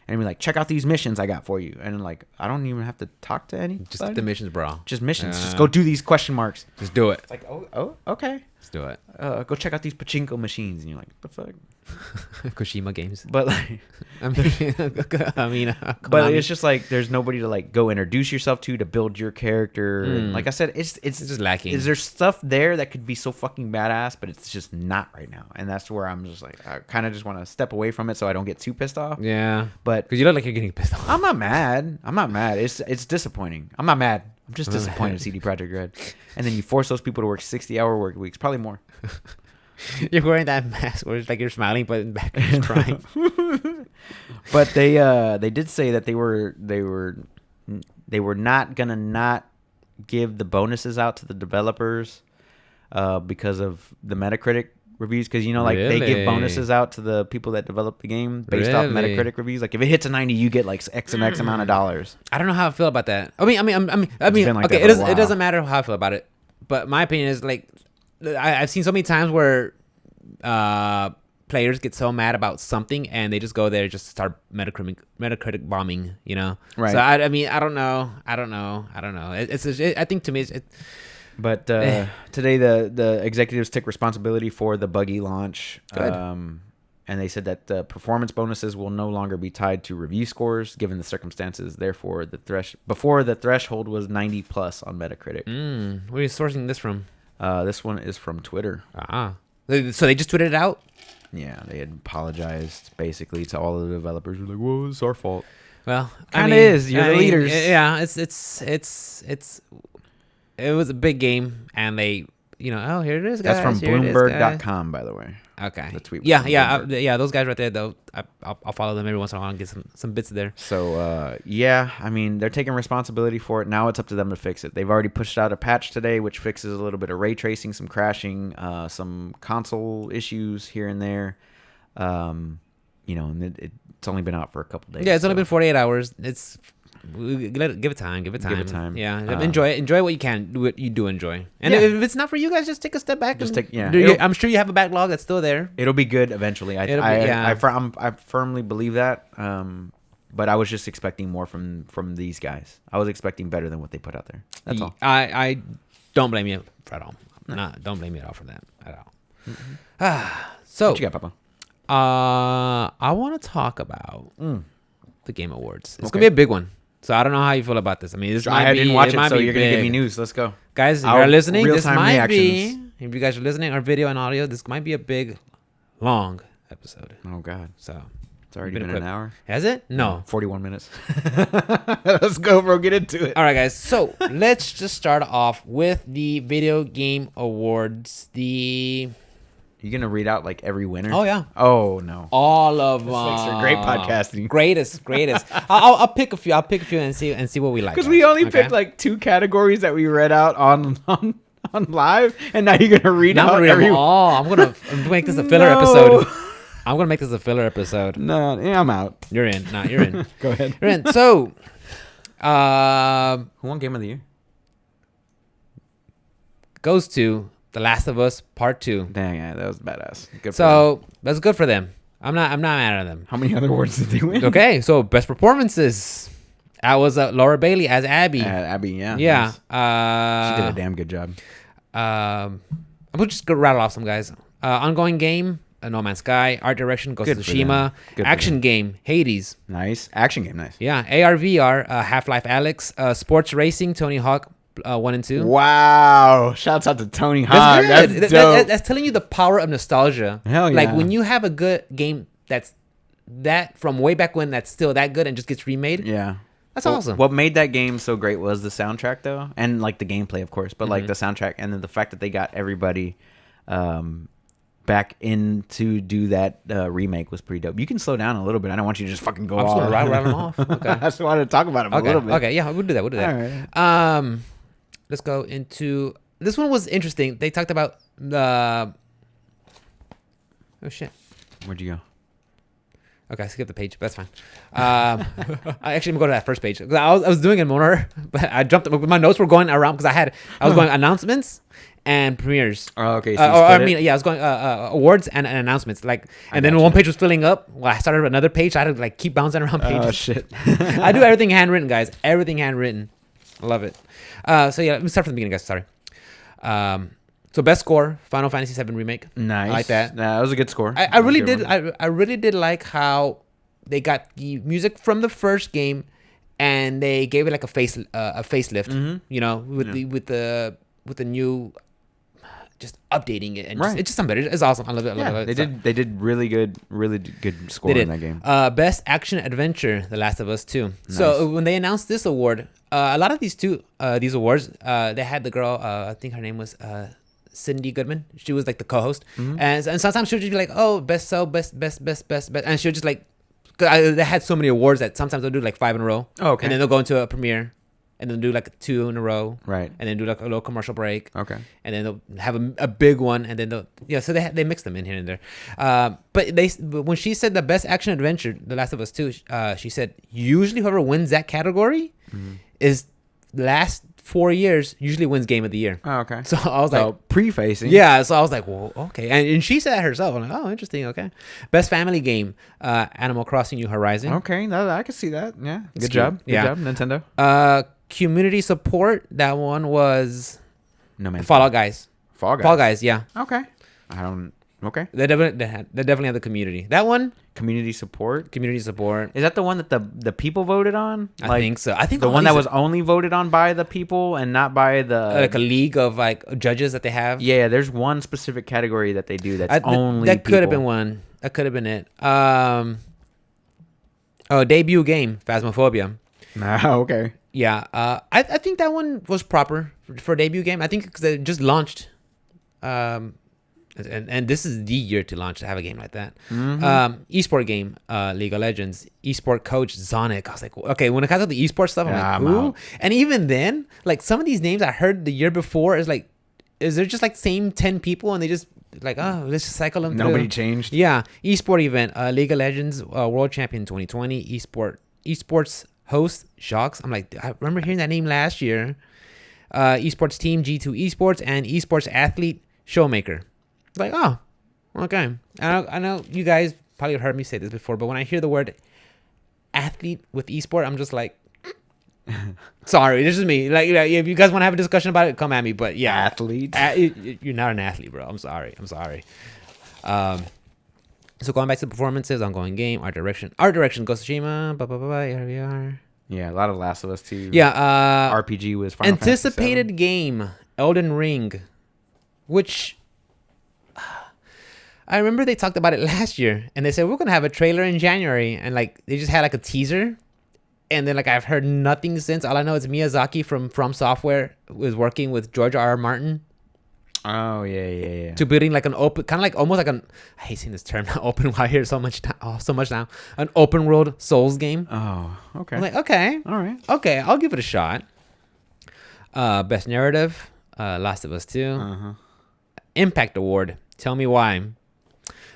and be like, check out these missions I got for you. And like, I don't even have to talk to any. Just the missions, bro. Just missions. Just go do these question marks. Just do it. It's like, oh, okay. Let's do it. Go check out these pachinko machines. And you're like, what the fuck? Koshima games. But like, but it's just like, there's nobody to like go introduce yourself to build your character. And like I said, it's just lacking. Is there stuff there that could be so fucking badass, but it's just not right now. And that's where I'm just like, I kind of just want to step away from it so I don't get too pissed off. Yeah. But because you look like you're getting pissed off. I'm not mad. It's disappointing. I'm not mad. I'm just disappointed in CD Projekt Red. And then you force those people to work 60-hour work weeks, probably more. You're wearing that mask where it's like you're smiling, but in back you're crying. But they did say that they were not gonna not give the bonuses out to the developers because of the Metacritic reviews, because they give bonuses out to the people that develop the game based off Metacritic reviews. Like if it hits a 90, you get like X and X amount of dollars. I don't know how I feel about that. I mean, okay, it doesn't matter how I feel about it, but my opinion is like I've seen so many times where players get so mad about something and they just go there just to start Metacritic bombing, you know? Right. So I mean, I don't know. I think to me, But today the executives took responsibility for the buggy launch. Good. And they said that the performance bonuses will no longer be tied to review scores given the circumstances. Therefore, before the threshold was 90 plus on Metacritic. Where are you sourcing this from? This one is from Twitter. So they just tweeted it out? Yeah, they had apologized basically to all of the developers. Who were like, "Whoa, it's our fault." Well, Kinda is. You're the leaders. Yeah, it was a big game, and they, oh, here it is, guys. That's from Bloomberg.com, by the way. Okay. The tweet was Yeah, from yeah, Bloomberg. Those guys right there, though. I'll follow them every once in a while and get some bits there. So, yeah, I mean, they're taking responsibility for it. Now it's up to them to fix it. They've already pushed out a patch today, which fixes a little bit of ray tracing, some crashing, some console issues here and there. And it's only been out for a couple days. Yeah, it's only been 48 hours. Give it time. Give it time. Yeah, enjoy it. Enjoy what you can. Do what you do enjoy. And if it's not for you guys, just take a step back. I'm sure you have a backlog that's still there. It'll be good eventually. I firmly believe that. But I was just expecting more from these guys. I was expecting better than what they put out there. That's all. I don't blame you at all. Don't blame you at all for that at all. Mm-hmm. So what you got, Papa? I want to talk about the Game Awards. It's gonna be a big one. So I don't know how you feel about this. I mean, I didn't watch it, so you're going to give me news. Let's go. Guys, if you're listening, this might be, if you guys are listening, our video and audio, this might be a big, long episode. Oh, God. So it's already been an hour. Has it? No. 41 minutes. Let's go, bro. Get into it. All right, guys. So let's just start off with the Video Game Awards. You going to read out like every winner? Oh, yeah. Oh, no. All of them. This makes for great podcasting. Greatest. I'll pick a few. I'll pick a few and see what we like. Because we only picked like 2 categories that we read out on live, and now you're going to read out every them all. I'm going to make this a filler episode. I'm going to make this a filler episode. No, I'm out. You're in. No, you're in. Go ahead. You're in. So, who won Game of the Year? Goes to The Last of Us Part 2. Dang, yeah, that was badass. Good for them. That's good for them. I'm not mad at them. How many other awards did they win? Okay, so best performances. That was Laura Bailey as Abby. Abby, yeah. Yeah. Nice. She did a damn good job. We'll just go rattle off some guys. Ongoing game, No Man's Sky. Art direction, Ghost of Tsushima. Action game, Hades. Nice. Action game, nice. Yeah. AR/VR, Half-Life Alyx. Sports racing, Tony Hawk 1 and 2. Wow. Shouts out to Tony Hawk. That's dope. That's telling you the power of nostalgia. Hell yeah. Like when you have a good game that's that from way back when that's still that good and just gets remade. Yeah. That's awesome. What made that game so great was the soundtrack, though. And like the gameplay, of course. But like the soundtrack and then the fact that they got everybody back in to do that remake was pretty dope. You can slow down a little bit. I don't want you to just fucking go off. I'm just going to rattle them off. Okay. I just wanted to talk about them a little bit. Okay, yeah, we'll do that. All right. Let's go into... This one was interesting. They talked about the... Oh, shit. Where'd you go? Okay, I skipped the page, but that's fine. I actually am going to that first page. I was doing it more, but I jumped. My notes were going around because I was going announcements and premieres. Oh, okay. So I was going awards and announcements. And then one page was filling up. Well, I started another page. So I had to keep bouncing around pages. Oh shit! I do everything handwritten, guys. Everything handwritten. I love it. So yeah, let me start from the beginning, guys. Sorry. So best score, Final Fantasy VII Remake. Nice. I like that. That was a good score. I really did. I really did like how they got the music from the first game, and they gave it like a facelift. Mm-hmm. You know, with the new, just updating it and it's just something better. It's awesome. I love it. They did really good score in that game. Best action adventure, The Last of Us 2. Nice. So when they announced this award, a lot of these awards, they had the girl. I think her name was Cindy Goodman. She was like the co-host, and sometimes she would just be like, "Oh, best, and she would just like, they had so many awards that sometimes they'll do like 5 in a row. Oh, okay. And then they'll go into a premiere, and then do like 2 in a row, right? And then do like a little commercial break, okay. And then they'll have a big one, and then so they mix them in here and there. But when she said the best action adventure, The Last of Us 2, she said usually whoever wins that category is last 4 years usually wins game of the year. Oh, okay. So I was like, Prefacing. yeah. So I was like, well, okay. And she said that herself. I'm like, oh, interesting. Okay. Best family game, Animal Crossing: New Horizon. Okay, I can see that. Yeah. It's Good job. cute. Yeah. Good job, Nintendo. Community support. That one was No man. Fallout Guys. Fall Guys. Fall Guys. Yeah. Okay. I don't. Okay. They definitely have the community. That one, Community support. community support. Is that the one that the people voted on? I think so. I think the all one that these- was only voted on by the people and not by the like a league of like judges that they have. Yeah, there's one specific category that they do that's only that could have people. been one. That could have been it. Debut game, Phasmophobia. Okay. Yeah. I think that one was proper for debut game. I think because it just launched. And this is the year to launch to have a game like that. Esport game, League of Legends. Esport coach, Zonic. I was like, okay, when it comes to the esport stuff, I'm Yeah, like, I'm ooh. out. And even then, like some of these names I heard the year before is like, is there just like same 10 people and they just like, oh, let's just cycle them Nobody through. changed. Yeah. Esport event, League of Legends, World Champion 2020. Esports host, Jacques. I'm like, I remember hearing that name last year. Esports team, G2 Esports, and esports athlete, Showmaker. Like, oh, okay. I know you guys probably heard me say this before, but when I hear the word athlete with esport, I'm just like, sorry, this is me. Like, if you guys want to have a discussion about it, come at me. But yeah, Athlete. You're not an athlete, bro. I'm sorry. So going back to performances, ongoing game, art direction, Ghost of Tsushima, here we are. Yeah, a lot of Last of Us 2. Yeah, RPG was Final Fantasy anticipated game, Elden Ring, which I remember they talked about it last year, and they said we're gonna have a trailer in January, and like they just had like a teaser, and then like I've heard nothing since. All I know is Miyazaki from Software was working with George R.R. Martin 7. Oh yeah. to building like an open, kind of like almost like an, I hate saying this term, open. I hear so much now, an open world Souls game. Oh, okay. I'm like, okay, All right. okay, I'll give it a shot. Best narrative, Last of Us 2. Uh-huh. Impact Award, tell me why.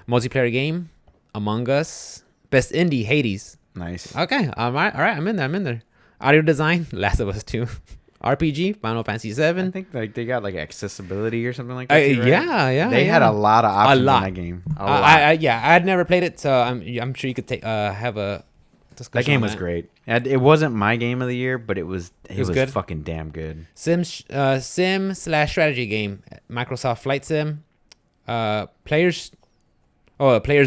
Multiplayer game, Among Us. Best indie, Hades. Nice. Okay, all right, I'm in there. Audio design, Last of Us 2. RPG, Final Fantasy I 7. think like they got like accessibility or something like that. Too, right? Yeah. They had a lot of options lot. in that game. A lot. I had never played it, so I'm sure you could take have a discussion. That game on was great. It wasn't my game of the year, but it was good? fucking damn good. Sim/strategy game, Microsoft Flight Sim. Player's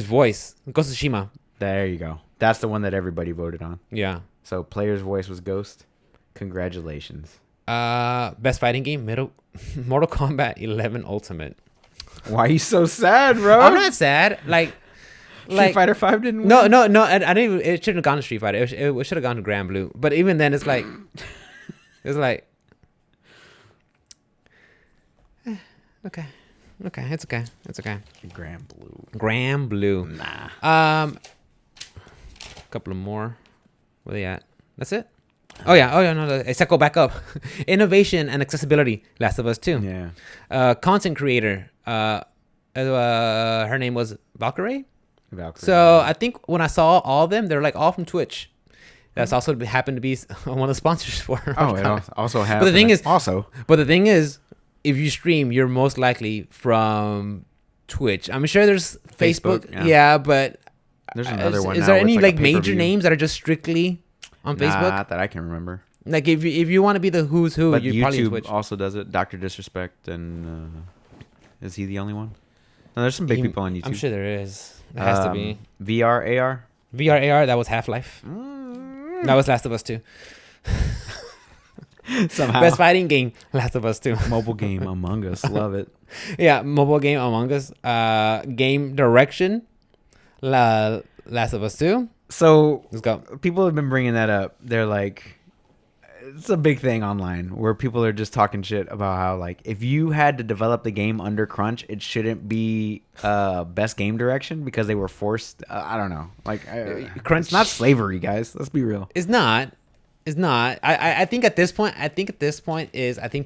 voice, Ghost of Tsushima. There you go. That's the one that everybody voted on. Yeah. So player's voice was Ghost. Congratulations. Best fighting game, Mortal Kombat 11 Ultimate. Why are you so sad, bro? I'm not sad. Like Street Fighter 5 didn't win? No. I didn't even, it shouldn't have gone to Street Fighter. It should have gone to Grand Blue. But even then, it's like, okay, it's okay. Grand Blue. Nah. Couple of more. Where they at? That's it. Oh yeah. No. Let's go back up. Innovation and accessibility. Last of Us 2. Yeah. Content creator. Her name was Valkyrie. Valkyrie. So I think when I saw all of them, they're like all from Twitch. That's also happened to be one of the sponsors for. Oh, it also happened. But the thing is, also, if you stream, you're most likely from Twitch. I'm sure there's Facebook. Facebook, yeah, but there's another one. Is now there where any it's like a major pay-per-view. names that are just strictly on Facebook? Not that I can remember. Like if you want to be the who's who, But you probably YouTube Twitch. also does it. Dr. Disrespect and is he the only one? No, there's some big people on YouTube. I'm sure there is. There has to be. VR AR. VR AR. That was Half-Life. That was Last of Us 2. Somehow. Best fighting game, Last of Us 2. Mobile game Among Us. Love it. Yeah, mobile game Among Us. Game direction, Last of Us 2. So Let's go. people have been bringing that up. They're like, it's a big thing online where people are just talking shit about how like if you had to develop the game under crunch, it shouldn't be best game direction because they were forced. I don't know. Like Crunch- it's not slavery, guys. Let's be real. It's not. I think at this point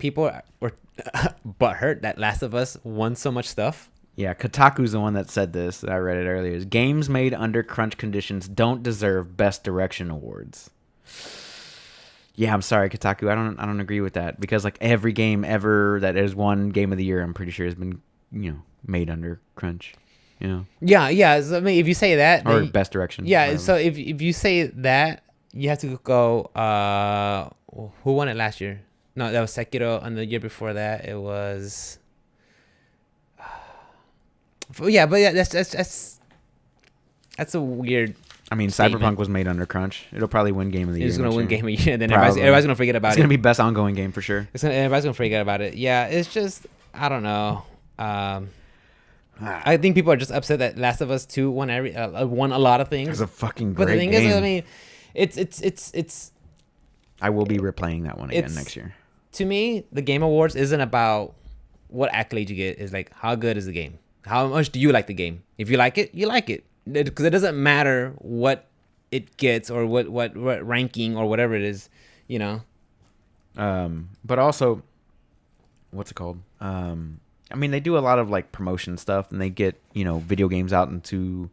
people were butthurt that Last of Us won so much stuff. Yeah, Kotaku's the one that said this. I read it earlier. Is games made under crunch conditions don't deserve best direction awards. Yeah, I'm sorry, Kotaku. I don't agree with that because like every game ever that has won Game of the Year, I'm pretty sure has been made under crunch. Yeah. So, I mean, if you say that, Or then, best direction. yeah. whatever. So if you say that, you have to go. Who won it last year? No, that was Sekiro, and the year before that it was. Yeah, but yeah, that's a weird. I mean, statement. Cyberpunk was made under crunch. It'll probably win Game of the Year. It's gonna next win year. game of the year, and then Probably. everybody's gonna forget about It's it. gonna be best ongoing game for sure. Everybody's gonna forget about it. Yeah, it's just I don't know. I think people are just upset that Last of Us 2 won won a lot of things. It's a fucking But great the thing game. is, I mean, it's I will be replaying that one again It's- next year. to me, the Game Awards isn't about what accolade you get. It's like how good is the game? How much do you like the game? If you like it, you like it. Because it doesn't matter what it gets or what ranking or whatever it is, you know. But also, what's it called? I mean, they do a lot of like promotion stuff, and they get video games out into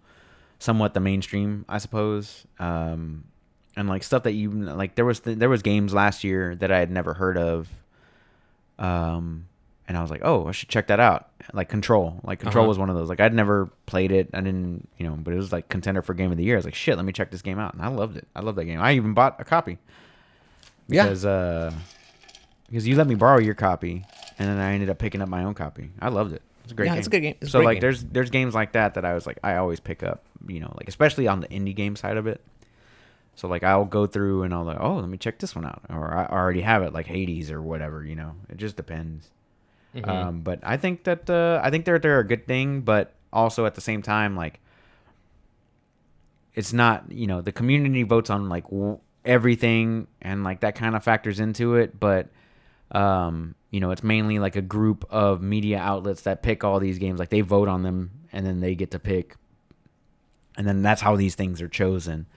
somewhat the mainstream, I suppose. And like stuff that you like, there was games last year that I had never heard of. And I was like, oh, I should check that out. Like Control was one of those. Like I'd never played it. I didn't, but it was like contender for Game of the Year. I was like, shit, let me check this game out, and I loved it. I love that game. I even bought a copy because you let me borrow your copy, and then I ended up picking up my own copy. I loved it. It's a great game. It's a good game. It's a So great like, game. there's games like that I was like, I always pick up. Like especially on the indie game side of it. So like I'll go through and I'll like, oh, let me check this one out, or I already have it, like Hades or whatever. It just depends. Mm-hmm. But I think that they're a good thing, but also at the same time, like it's not the community votes on like everything, and like that kind of factors into it. But it's mainly like a group of media outlets that pick all these games. Like they vote on them, and then they get to pick, and then that's how these things are chosen.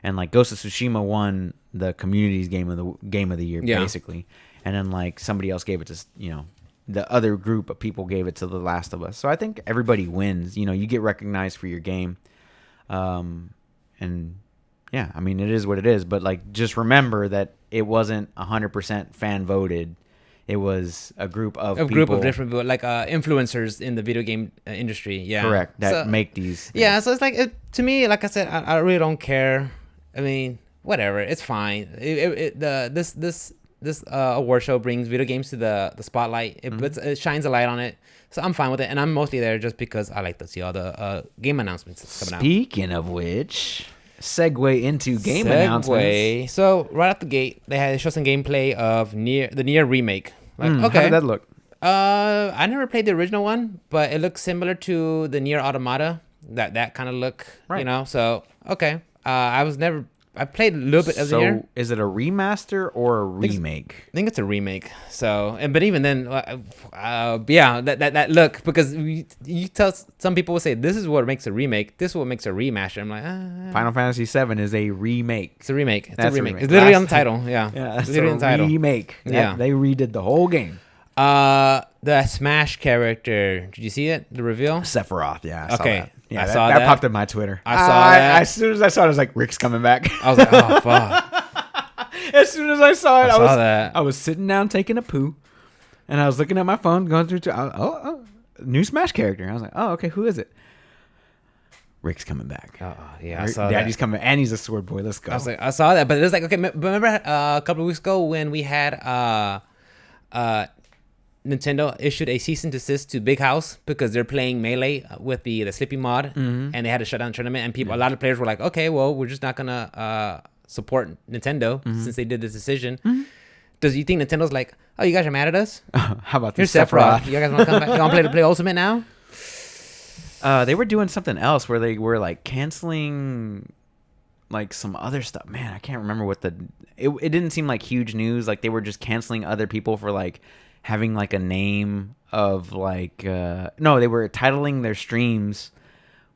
And like Ghost of Tsushima won the community's game of the year, basically, and then like somebody else gave it to the other group of people gave it to The Last of Us. So I think everybody wins. You get recognized for your game. And yeah, I mean, it is what it is. But like, just remember that it wasn't 100% fan voted. It was a group of people. Group of different people, like influencers in the video game industry. Yeah, correct. That make these things. Yeah, so it's like to me, like I said, I really don't care. I mean, whatever, it's fine. This award show brings video games to the spotlight. It shines a light on it, so I'm fine with it. And I'm mostly there just because I like to see all the game announcements that's coming out. Speaking of which, segue into game announcements. So right out the gate, they showed some gameplay of the Nier remake. Like, okay, how did that look? I never played the original one, but it looks similar to the Nier Automata. That kind of look, right. So okay. I played a little bit of the Nier. So is it a remaster or a remake? I think it's a remake. So, but even then, that look, because you tell some people will say this is what makes a remake, this is what makes a remaster. I'm like, Final Fantasy VII is a remake. It's a remake. That's a remake. It's literally on the title. Yeah, Yeah, it's literally on the title. Remake. Yeah, they redid the whole game. The Smash character. Did you see it? The reveal? Sephiroth. Yeah. I saw Okay. that. Yeah, I saw that that. popped up my Twitter. I saw that. As soon as I saw it, I was like, Rick's coming back. I was like, oh fuck. As soon as I saw it, that. I was sitting down taking a poo, and I was looking at my phone, going through. New Smash character. I was like, oh, okay, who is it? Rick's coming back. Yeah, I saw Daddy's coming, and he's a sword boy. Let's go. I was like, I saw that, but it was like, okay, remember a couple of weeks ago when we had Nintendo issued a cease and desist to Big House because they're playing Melee with the Slippy mod, and they had to shut down the tournament, and a lot of players were like, okay, well, we're just not gonna support Nintendo since they did this decision. Does you think Nintendo's like, oh, you guys are mad at us? How about Here's this Sephiroth? You guys want to come back? You want to play Ultimate now? They were doing something else where they were like canceling like some other stuff. Man, I can't remember what it didn't seem like huge news. Like they were just canceling other people for like having like a name of like no, they were titling their streams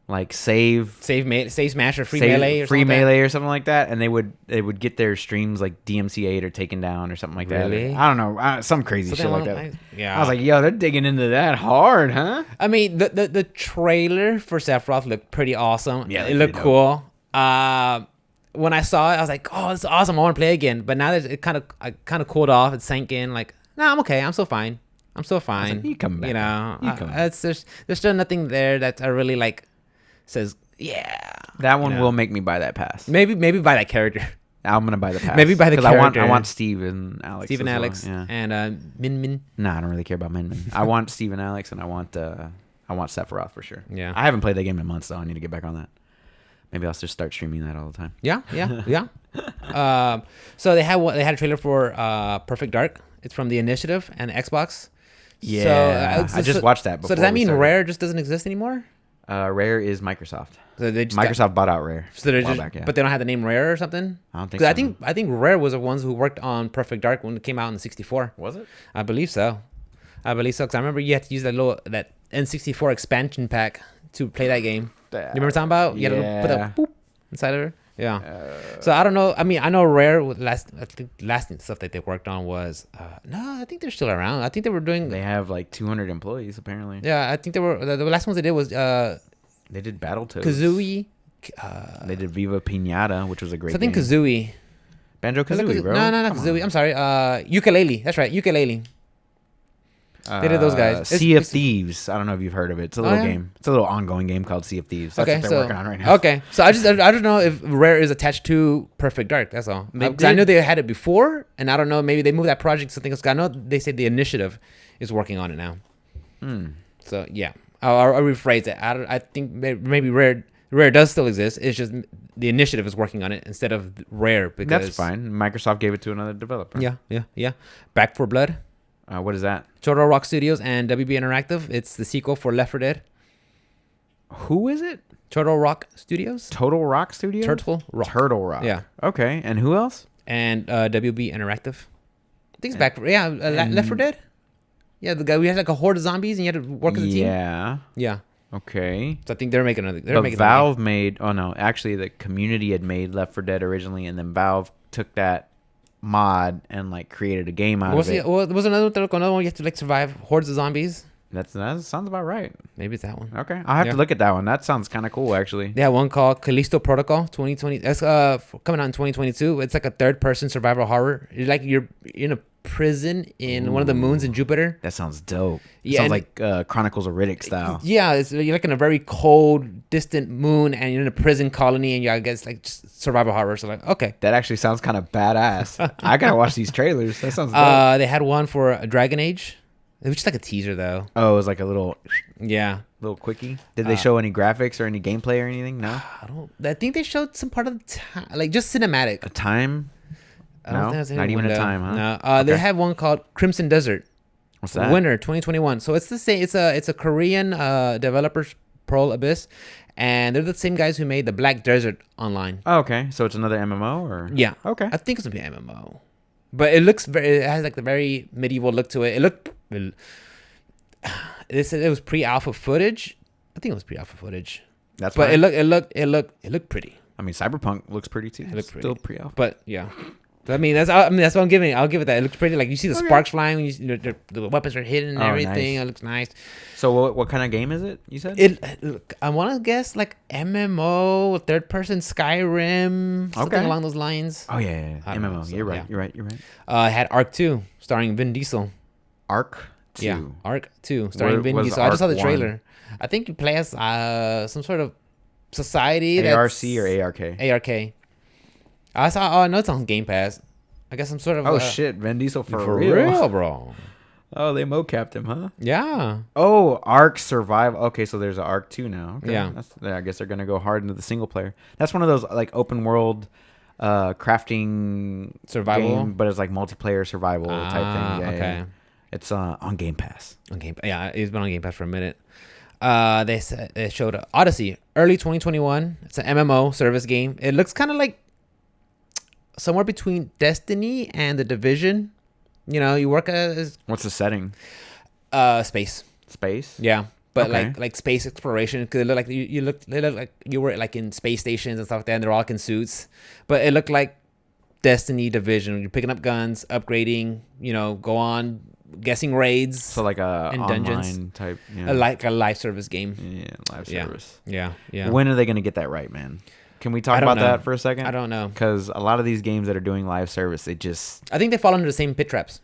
like save Smash or free Melee or free something Melee or something like that, and they would get their streams like DMCA'd or taken down or something like that. Really? I don't know, some crazy shit like that. Yeah, I was like, yo, they're digging into that hard, huh? I mean, the trailer for Sephiroth looked pretty awesome. Yeah, it looked cool. when I saw it, I was like, oh, it's awesome. I want to play again. But now that I kind of cooled off. It sank in. Like, nah, I'm okay. I'm still fine. I'm still fine. Like, you come back. You know, You come back. it's there's still nothing there that I really like. Says, yeah. That one You know. will make me buy that pass. Maybe by that character. I'm gonna buy the pass. Maybe buy the 'Cause character. I want Steve and Alex. Steve and as well. Alex Yeah. and Min Min. Nah, I don't really care about Min Min. I want Steve and Alex, and I want Sephiroth for sure. Yeah. I haven't played that game in months, though. I need to get back on that. Maybe I'll just start streaming that all the time. Yeah. So they had a trailer for Perfect Dark. It's from the Initiative and Xbox. Yeah, I just watched that. So Before does that we mean started. Rare just doesn't exist anymore? Rare is Microsoft. So they just Microsoft bought out Rare. so they're a while just, back, yeah. but they don't have the name Rare or something. I don't think. 'Cause So, I think Rare was the ones who worked on Perfect Dark when it came out in the 64. was it? I believe so. Because I remember you had to use that N64 expansion pack to play that game. You remember what I'm talking about? You had to put a boop inside of it. Yeah. So I don't know. I mean, I know Rare with I think last stuff that they worked on was no, I think they're still around. I think they were doing. They have like 200 employees apparently. Yeah, I think they were the last ones they did was They did Battletoads. Kazooie. They did Viva Pinata, which was a great Something game. Kazooie. Banjo Kazooie, bro. No, not Come Kazooie. on. I'm sorry. Ukulele. That's right. Ukulele. They did those guys. Sea of Thieves. I don't know if you've heard of it. It's a little yeah? game. It's a little ongoing game called Sea of Thieves. That's Okay, what they're so working on right now. okay, so I don't know if Rare is attached to Perfect Dark. That's all. They 'Cause I did- knew they had it before, and I don't know. Maybe they moved that project to something else. 'Cause I know they said the Initiative is working on it now. So yeah, I'll rephrase it. I think maybe Rare does still exist. It's just the Initiative is working on it instead of Rare. Because That's fine. Microsoft gave it to another developer. Yeah. Back for Blood, What is that? Turtle Rock Studios, and WB Interactive. It's the sequel for Left 4 Dead. Who is it? Turtle Rock Studios. Total Rock Studio? Turtle Rock. Turtle Rock. Yeah. Okay. And who else? And WB Interactive. I think it's back. Left 4 Dead. Yeah, the guy we had like a horde of zombies and you had to work as a team. Yeah. Yeah. Okay. So I think they're making another. But Valve made. Oh no, actually, the community had made Left 4 Dead originally, and then Valve took that mod and like created a game out of it. Was another one you have to like survive hordes of zombies? That sounds about right. Maybe it's that one. Okay, I'll have to look at that one. That sounds kind of cool, actually. They had one called Callisto Protocol 2020. That's coming out in 2022. It's like a third-person survival horror. You're in a prison in one of the moons in Jupiter. That sounds dope. Yeah, Sounds and like Chronicles of Riddick style. Yeah, you're like in a very cold, distant moon, and you're in a prison colony, and I guess like just survival horror. So like, okay. That actually sounds kind of badass. I gotta watch these trailers. That sounds dope. They had one for a Dragon Age. It was just like a teaser though. Oh, it was like a little Yeah. quickie. Did they show any graphics or any gameplay or anything? No. I think they showed some part of the time, like just cinematic. A time? I don't No, think there's any not even a window. time, huh? No. They Okay. had one called Crimson Desert. What's that? Winter 2021. So it's the same. It's a Korean developers, Pearl Abyss, and they're the same guys who made the Black Desert Online. Oh, okay. So it's another MMO or? Yeah. Okay. I think it's gonna be MMO, but it looks it has like the very medieval look to it. They said it was pre-alpha footage. I think it was pre-alpha footage. That's But fine. it looked pretty. I mean, Cyberpunk looks pretty too. It looked Still pretty. pre-alpha. But yeah. I mean that's what I'm giving it. I'll give it that. It looks pretty. Like you see the sparks flying when the weapons are hidden and Oh, everything. nice. It looks nice. So what kind of game is it? You said? I want to guess like MMO, third person Skyrim, something Okay. along those lines. Oh yeah. I don't know, MMO. so, You're right. yeah. You're right. You're right. It had Arc 2 starring Vin Diesel. Arc 2. Yeah, Arc 2 starring Vin was Diesel. I just saw the Arc 1? trailer. I think you play as some sort of society. ARC that's or ARK? ARK. I saw. Oh no, it's on Game Pass. I guess some sort of. Oh shit, Vin Diesel for for real. real, bro. Oh, they mocapped him, huh? Yeah. Oh, Ark Survival. Okay, so there's an Ark 2 now. Okay. Yeah. I guess they're gonna go hard into the single player. That's one of those like open world crafting Survival? game, but it's like multiplayer survival type thing. Yeah, okay. yeah. It's on Game Pass. On Game. Yeah, it's been on Game Pass for a minute. They showed Odyssey early 2021. It's an MMO service game. It looks kind of like somewhere between Destiny and The Division. You know, you work as What's the setting? space. Space. Yeah, but Okay. like space exploration. Because it looked like they look like you were like in space stations and stuff like that. And they're all like in suits, but it looked like Destiny Division. You're picking up guns, upgrading. You know, go on guessing raids. So like a And online dungeons. type. Yeah. Like a live service game. Yeah, live Yeah. service. Yeah. When are they gonna get that right, man? Can we talk I don't about know. that for a second? I don't know. Because a lot of these games that are doing live service, I think they fall under the same pit traps.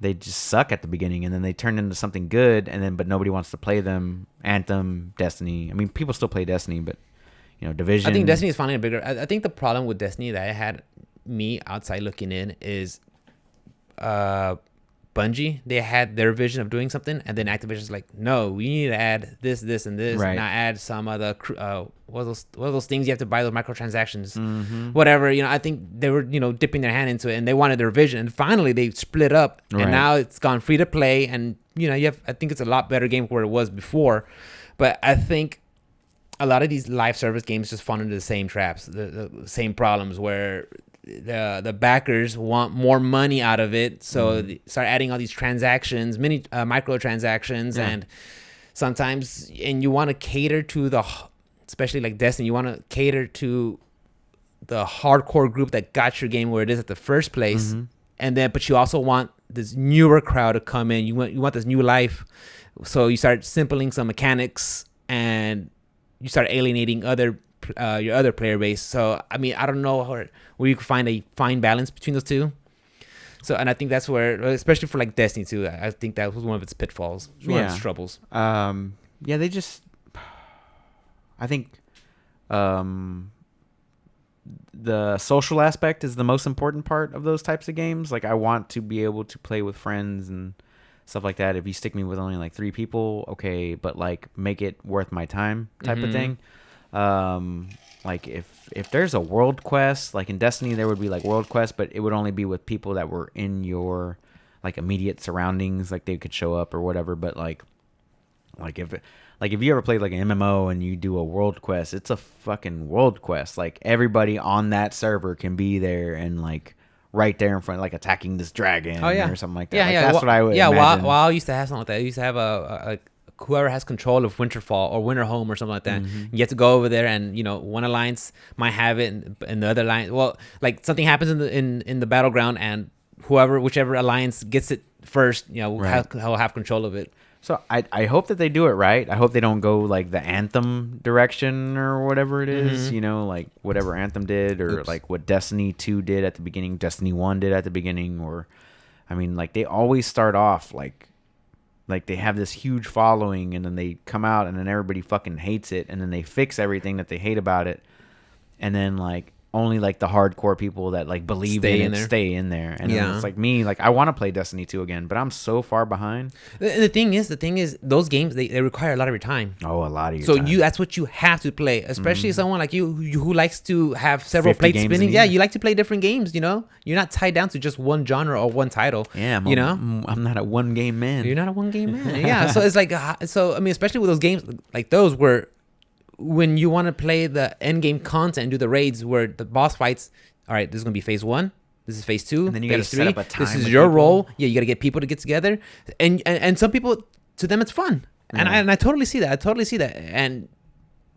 they just suck at the beginning, and then they turn into something good, and then but nobody wants to play them. Anthem, Destiny. I mean, people still play Destiny, but Division. I think Destiny is finally a bigger. I think the problem with Destiny that I had me outside looking in is Bungie. They had their vision of doing something, and then Activision's like, no, we need to add this, this, and this, Right. not add some other what are those things you have to buy, those microtransactions, Mm-hmm. whatever. I think they were dipping their hand into it, and they wanted their vision, and finally they split up, Right. and now it's gone free to play, and you have. I think it's a lot better game where it was before, but I think a lot of these live service games just fall into the same traps, the same problems where the backers want more money out of it, so they start adding all these transactions, mini microtransactions, Yeah. and sometimes, and you want to cater to especially like Destiny, you want to cater to the hardcore group that got your game where it is at the first place, and then but you also want this newer crowd to come in. You want this new life, so you start simpling some mechanics and you start alienating your other player base. So I mean, I don't know where you can find a fine balance between those two. So, and I think that's where, especially for like Destiny 2, I think that was one of its pitfalls, one of its troubles. Yeah, they just. I think, the social aspect is the most important part of those types of games. Like, I want to be able to play with friends and stuff like that. If you stick me with only like 3 people, okay, but like make it worth my time type of thing. Like if there's a world quest, like in Destiny there would be like world quests, but it would only be with people that were in your like immediate surroundings, like they could show up or whatever. But like if you ever played like an MMO and you do a world quest, it's a fucking world quest. Like everybody on that server can be there and like right there in front, like attacking this dragon or something like that. Yeah, like, yeah. That's what I would imagine. WoW used to have something like that. It used to have a whoever has control of Winterfall or Winterhome or something like that. You have to go over there, and one alliance might have it, and the other alliance. Well, like something happens in the battleground, and whichever alliance gets it first, Right. will have control of it. So I hope that they do it right. I hope they don't go like the Anthem direction or whatever it is, like whatever Anthem did, or like what Destiny 2 did at the beginning, Destiny 1 did at the beginning, or I mean, like they always start off like they have this huge following, and then they come out and then everybody fucking hates it, and then they fix everything that they hate about it, and then like only like the hardcore people that like believe stay in there. And then it's like me, like I want to play Destiny 2 again, but I'm so far behind. The thing is those games, they require a lot of your time. Oh, a lot of your time. So that's what you have to play, especially someone like you who likes to have several plates spinning. Yeah, you like to play different games, You're not tied down to just one genre or one title. Yeah, I'm not a one game man. You're not a one game man. Yeah, so it's like, I mean, especially with those games like those where when you want to play the end game content and do the raids where the boss fights, all right, this is going to be phase 1. This is phase 2. And then you phase 3. Set up a time this is with your people. role. Yeah, you got to get people to get together. And some people, to them, it's fun. And I totally see that.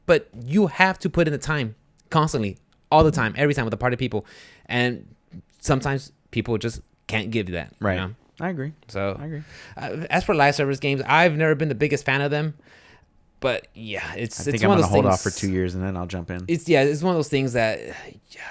But you have to put in the time constantly, all the time, every time with a party of people. And sometimes people just can't give you that. Right. I agree. So I agree. As for live service games, I've never been the biggest fan of them. But yeah, I it's think one I'm of gonna those hold things, off for 2 years and then I'll jump in. It's one of those things that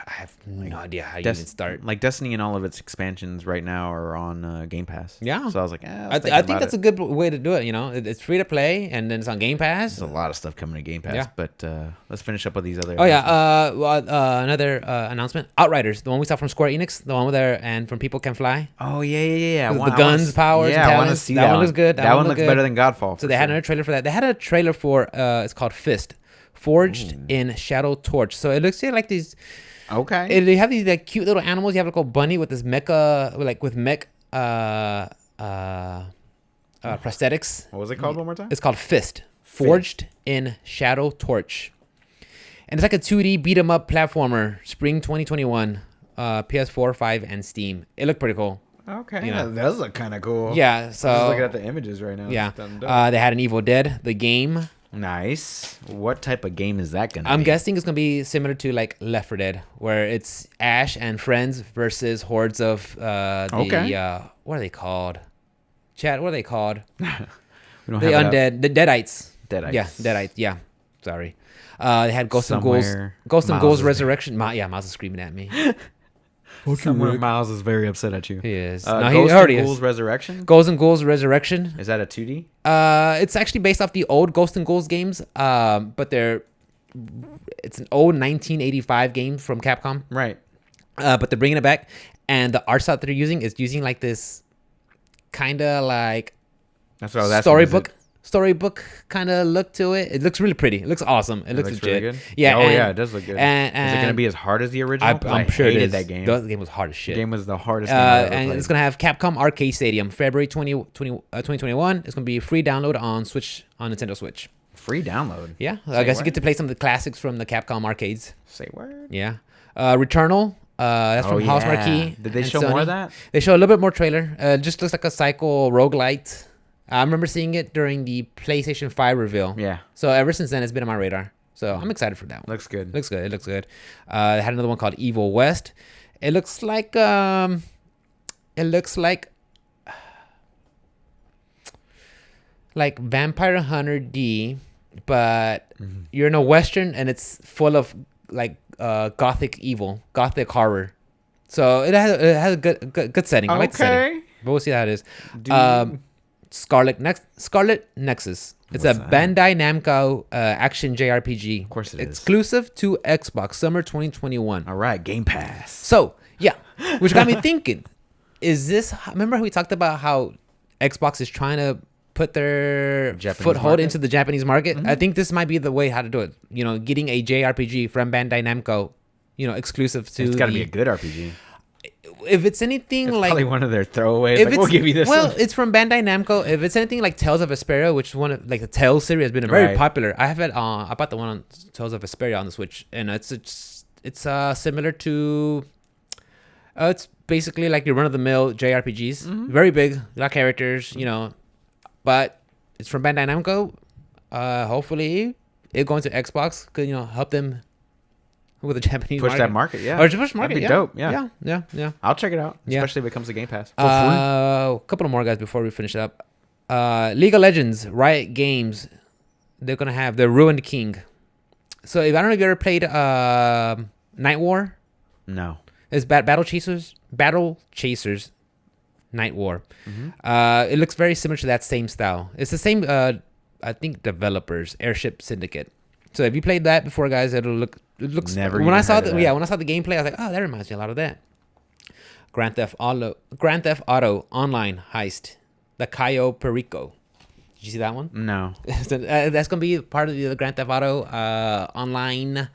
I have no idea how you even start. Like Destiny and all of its expansions right now are on Game Pass. Yeah. So I was like, I think that's a good way to do it. It's free to play and then it's on Game Pass. There's a lot of stuff coming to Game Pass. Yeah. But let's finish up with these other. Oh yeah. Another announcement: Outriders, the one we saw from Square Enix, the one there and from People Can Fly. Oh yeah. The guns, powers. Yeah, I want to see that. That one looks good. That one looks better than Godfall. So they had another trailer for that. They had a trailer for it's called Fist, Forged in Shadow Torch. So it looks like these. Okay. They have these like cute little animals. You have like a bunny with this mecha, like with mech prosthetics. What was it called one more time? It's called Fist, Forged in Shadow Torch. And it's like a 2D beat 'em up platformer, spring 2021, PS4, 5, and Steam. It looked pretty cool. Okay. Yeah, those look kind of cool. Yeah. So I'm just looking at the images right now. Yeah. They had an Evil Dead, the game. Nice. What type of game is that gonna be? I'm guessing it's gonna be similar to like Left 4 Dead, where it's Ash and friends versus hordes of what are they called? Chad, what are they called? We don't The have undead, the Deadites. Deadites. Yeah, Deadites. Yeah. Sorry. They had Ghost and Somewhere Ghouls Miles is- Resurrection. Yeah, Miles is screaming at me. Somewhere Miles is very upset at you. He is. No, No, he Ghost already and is. Ghouls Resurrection? Ghosts and Ghouls Resurrection. Is that a 2D? It's actually based off the old Ghost and Ghouls games. But it's an old 1985 game from Capcom. Right. But they're bringing it back, and the art style that they're using is using like this kind of like That's what I was asking. storybook kind of look to it. It looks really pretty. It looks awesome. It looks legit. really good. Yeah. Oh and, yeah, it does look good. And, is it going to be as hard as the original? I'm sure it hated is. that game. The game was hard as shit. The game was the hardest game I ever and played. it's gonna have Capcom Arcade Stadium, February 2021. It's gonna be a free download on Nintendo Switch. Free download. Yeah, Say I guess you what? get to play some of the classics from the Capcom arcades. Say word. Yeah. Returnal. That's from House Marquee. Did they and show more Sony. of that? They show a little bit more trailer. It just looks like a cycle roguelite. I remember seeing it during the PlayStation 5 reveal. Yeah. So ever since then, it's been on my radar. So I'm excited for that one. Looks good. It looks good. They had another one called Evil West. It looks like Vampire Hunter D, but you're in a western and it's full of like gothic horror. So it has a good setting. I like the setting. But we'll see how it is. Scarlet Nexus. It's What's a that? Bandai Namco action JRPG. Of course it is. Exclusive to Xbox, summer 2021. All right, Game Pass. So, yeah, which got me thinking, remember how we talked about how Xbox is trying to put their Japanese foothold market? into the Japanese market? Mm-hmm. I think this might be the way how to do it. Getting a JRPG from Bandai Namco, exclusive to It's got to be a good RPG. If it's anything It's like probably one of their throwaways. Like, we'll give you this well, one. it's from Bandai Namco. If it's anything like Tales of Vesperia, which is one of like the Tales series has been very Right. popular. I have it. I bought the one on Tales of Vesperia on the Switch, and it's similar to. It's basically like your run of the mill JRPGs. Mm-hmm. Very big, a lot of characters, but it's from Bandai Namco. Hopefully, it going to Xbox could help them with the Japanese Push market. that market, yeah. Or just push market. That'd be Yeah. dope, yeah. Yeah. I'll check it out, Yeah. especially if it comes to Game Pass. For free. A couple of more guys before we finish it up. League of Legends, Riot Games, they're gonna have the Ruined King. So if I don't know if you ever played Night War, No. it's Battle Chasers, Night War. It looks very similar to that same style. It's the same. I think developers, Airship Syndicate. So if you played that before, guys, it looks. Never When even I saw heard of that. when I saw the gameplay, I was like, oh, that reminds me a lot of that. Grand Theft Auto Online Heist, the Cayo Perico. Did you see that one? No. So, that's gonna be part of the Grand Theft Auto Online,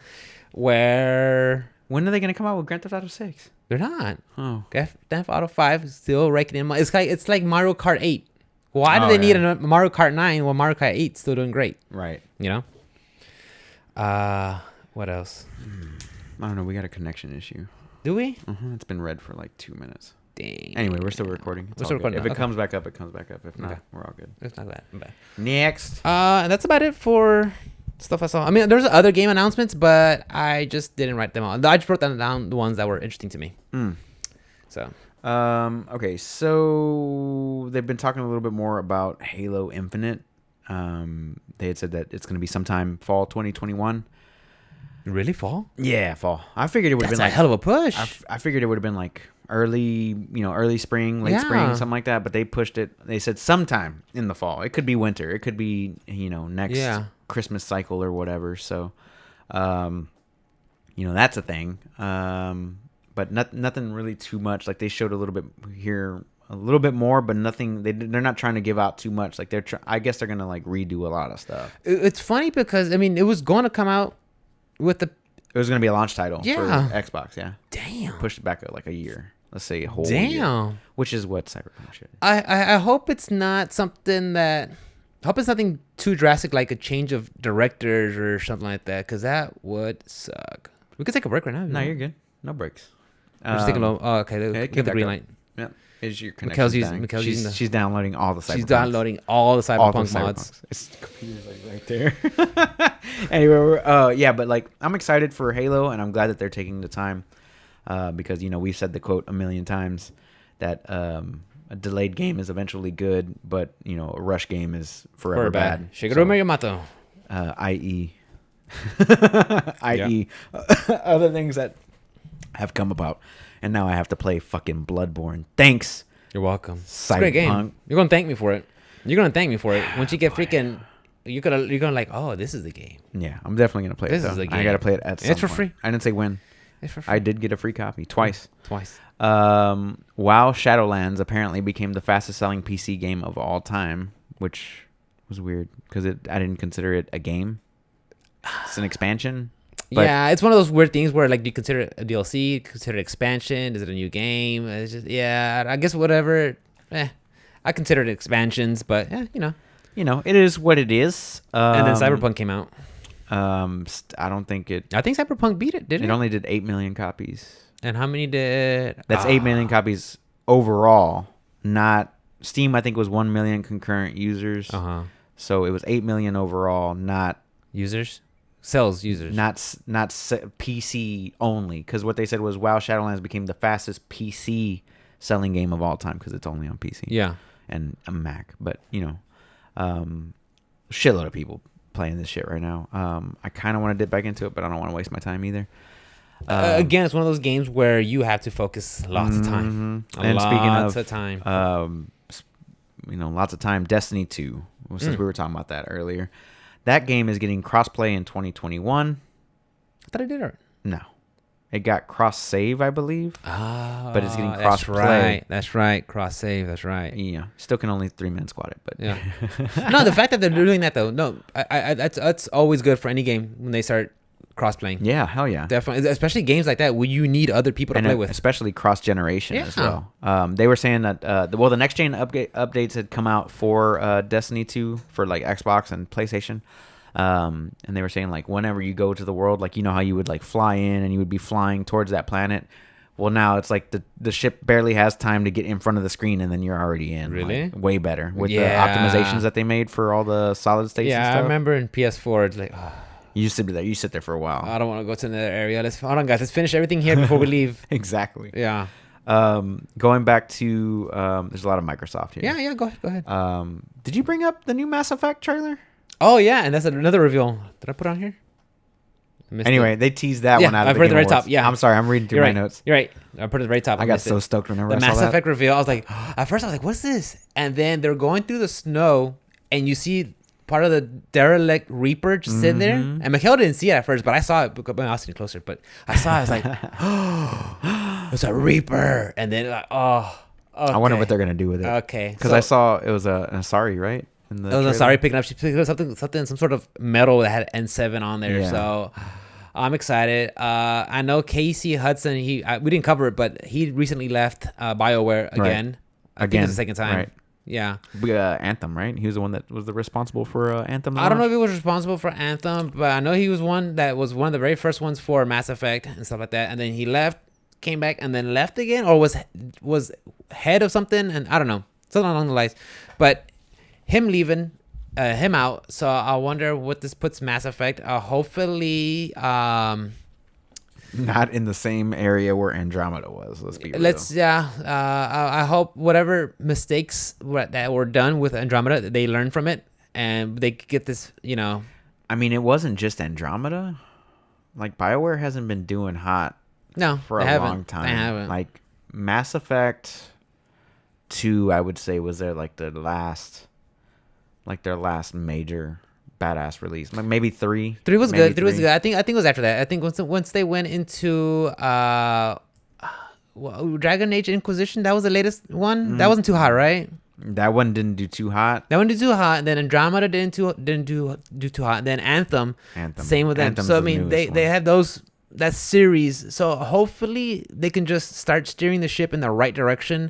where When are they going to come out with Grand Theft Auto 6? they're not. Oh. Grand Theft Auto 5 is still raking in. It's like Mario Kart 8. Why do Oh, they need yeah. a Mario Kart 9 while Mario Kart 8 is still doing great? Right. What else? I don't know. We got a connection issue. Do we? It's been red for like 2 minutes. Dang. Anyway, we're still recording. It's We're all still good. recording If now. it Okay. comes back up, it comes back up. If not, Okay. we're all good. It's not bad. Next. And that's about it for stuff I saw. I mean, there's other game announcements, but I just didn't write them all. I just wrote down the ones that were interesting to me. So Okay, so they've been talking a little bit more about Halo Infinite. They had said that it's going to be sometime fall 2021. really fall? Yeah, fall. I figured it would have That's been a like hell of a push. I figured it would have been like early spring, late spring, Yeah. something like that. But they pushed it. They said sometime in the fall. It could be winter. It could be next Yeah. Christmas cycle or whatever. So, that's a thing. But nothing really too much. Like they showed a little bit here, a little bit more, but nothing. They're not trying to give out too much. Like I guess they're gonna like redo a lot of stuff. It's funny because I mean it was going to come out with the It was gonna be a launch title Yeah. for Xbox. Yeah, damn. pushed it back like a year. Let's say a whole year. Damn. Which is what Cyberpunk should. I hope it's not something that. I hope it's nothing too drastic like a change of directors or something like that, because that would suck. We could take a break right now. No, you're good. No breaks. We're just taking a little. Oh, okay. it Get came the back green up. light. Yeah, is your Mikkel's connection? using- Mikkel's using the- She's downloading all the Cyberpunks. She's downloading all the Cyberpunk mods. Cyberpunks. It's computer's like right there. Anyway, but like I'm excited for Halo, and I'm glad that they're taking the time, because we've said the quote a million times that a delayed game is eventually good, but a rush game is forever bad. Shigeru Miyamoto. I.e. i.e., other things that have come about, and now I have to play fucking Bloodborne. Thanks. You're welcome. It's a great game. Cyberpunk. You're gonna thank me for it. You're gonna thank me for it once you get freaking. You're gonna like, oh, this is the game. Yeah, I'm definitely gonna play This it. is Though. the game. I gotta play it at some It's for point. free. I didn't say when. It's for free. I did get a free copy twice. Twice. WoW Shadowlands apparently became the fastest selling PC game of all time, which was weird because I didn't consider it a game. It's an expansion. But Yeah, it's one of those weird things where like, do you consider it a DLC? Consider it expansion? Is it a new game? It's just I guess whatever. I consider it expansions, but it is what it is. And then Cyberpunk came out. I don't think it. I think Cyberpunk beat it, didn't it? It only did 8 million copies. And how many did? That's 8 million copies overall. Not Steam. I think was 1 million concurrent users. So it was 8 million overall. Not users. Sells users. Not PC only. Because what they said was WoW Shadowlands became the fastest PC selling game of all time because it's only on PC. Yeah. And a Mac, but shitload of people playing this shit right now. I kind of want to dip back into it, but I don't want to waste my time either. Again, it's one of those games where you have to focus lots of time. And speaking lots of time. Lots of time. Destiny 2, since we were talking about that earlier. That game is getting crossplay in 2021. I thought I did it. No. It got cross save, I believe. But it's getting cross play. That's right. Cross save. That's right. Yeah. Still can only 3-man squad it, but yeah. No, the fact that they're doing that though, no, that's always good for any game when they start cross playing. Yeah, hell yeah. Definitely, especially games like that where you need other people to play with. Especially cross generation as well. They were saying that the next gen updates had come out for Destiny 2 for like Xbox and PlayStation. And they were saying like whenever you go to the world, like how you would like fly in and you would be flying towards that planet. Well, now it's like the ship barely has time to get in front of the screen and then you're already in. Really? Like, way better with the optimizations that they made for all the solid states. Yeah, and stuff. I remember in PS4 it's like. You sit there. You sit there for a while. I don't want to go to another area. Hold on, guys. Let's finish everything here before we leave. Exactly. Yeah. Going back to there's a lot of Microsoft here. Yeah. Go ahead. Did you bring up the new Mass Effect trailer? Oh yeah, and that's another reveal. Did I put it on here? Anyway, they teased that one out. I put it at the very top. Yeah. I'm sorry. I'm reading through my notes. You're right. I put it at the very top. I got so stoked whenever I saw that. The Mass Effect reveal. I was like, at first I was like, what's this? And then they're going through the snow, and you see part of the derelict Reaper just sitting there. And Mikhail didn't see it at first, but I saw it because I was sitting closer. But I saw it. I was like, oh, it's a Reaper. And then like, okay. I wonder what they're gonna do with it. Okay. Because I saw it was an Asari, right? It was Asari picking up. She picked up something, some sort of metal that had N7 on there. Yeah. So I'm excited. I know Casey Hudson. We didn't cover it, but he recently left BioWare again. Right. I think it's the second time. Right. Yeah. Anthem, right? He was the one that was responsible for Anthem. I don't know if he was responsible for Anthem, but I know he was one that was one of the very first ones for Mass Effect and stuff like that. And then he left, came back, and then left again, or was head of something, and I don't know, something along the lines. But him leaving, him out. So I wonder what this puts Mass Effect. Hopefully, not in the same area where Andromeda was. Let's be real. I hope whatever mistakes that were done with Andromeda, they learn from it and they get this. I mean, it wasn't just Andromeda. Like BioWare hasn't been doing hot. For a long time. They haven't. Like Mass Effect 2, I would say was their their last major badass release. Like maybe 3. 3 was good. 3 was good. I think it was after that. I think once they went into Dragon Age Inquisition, that was the latest one. That wasn't too hot, right? That one didn't do too hot. And then Andromeda didn't do too hot. And then Anthem. Same with them. Anthem's so I mean they have that series. So hopefully they can just start steering the ship in the right direction.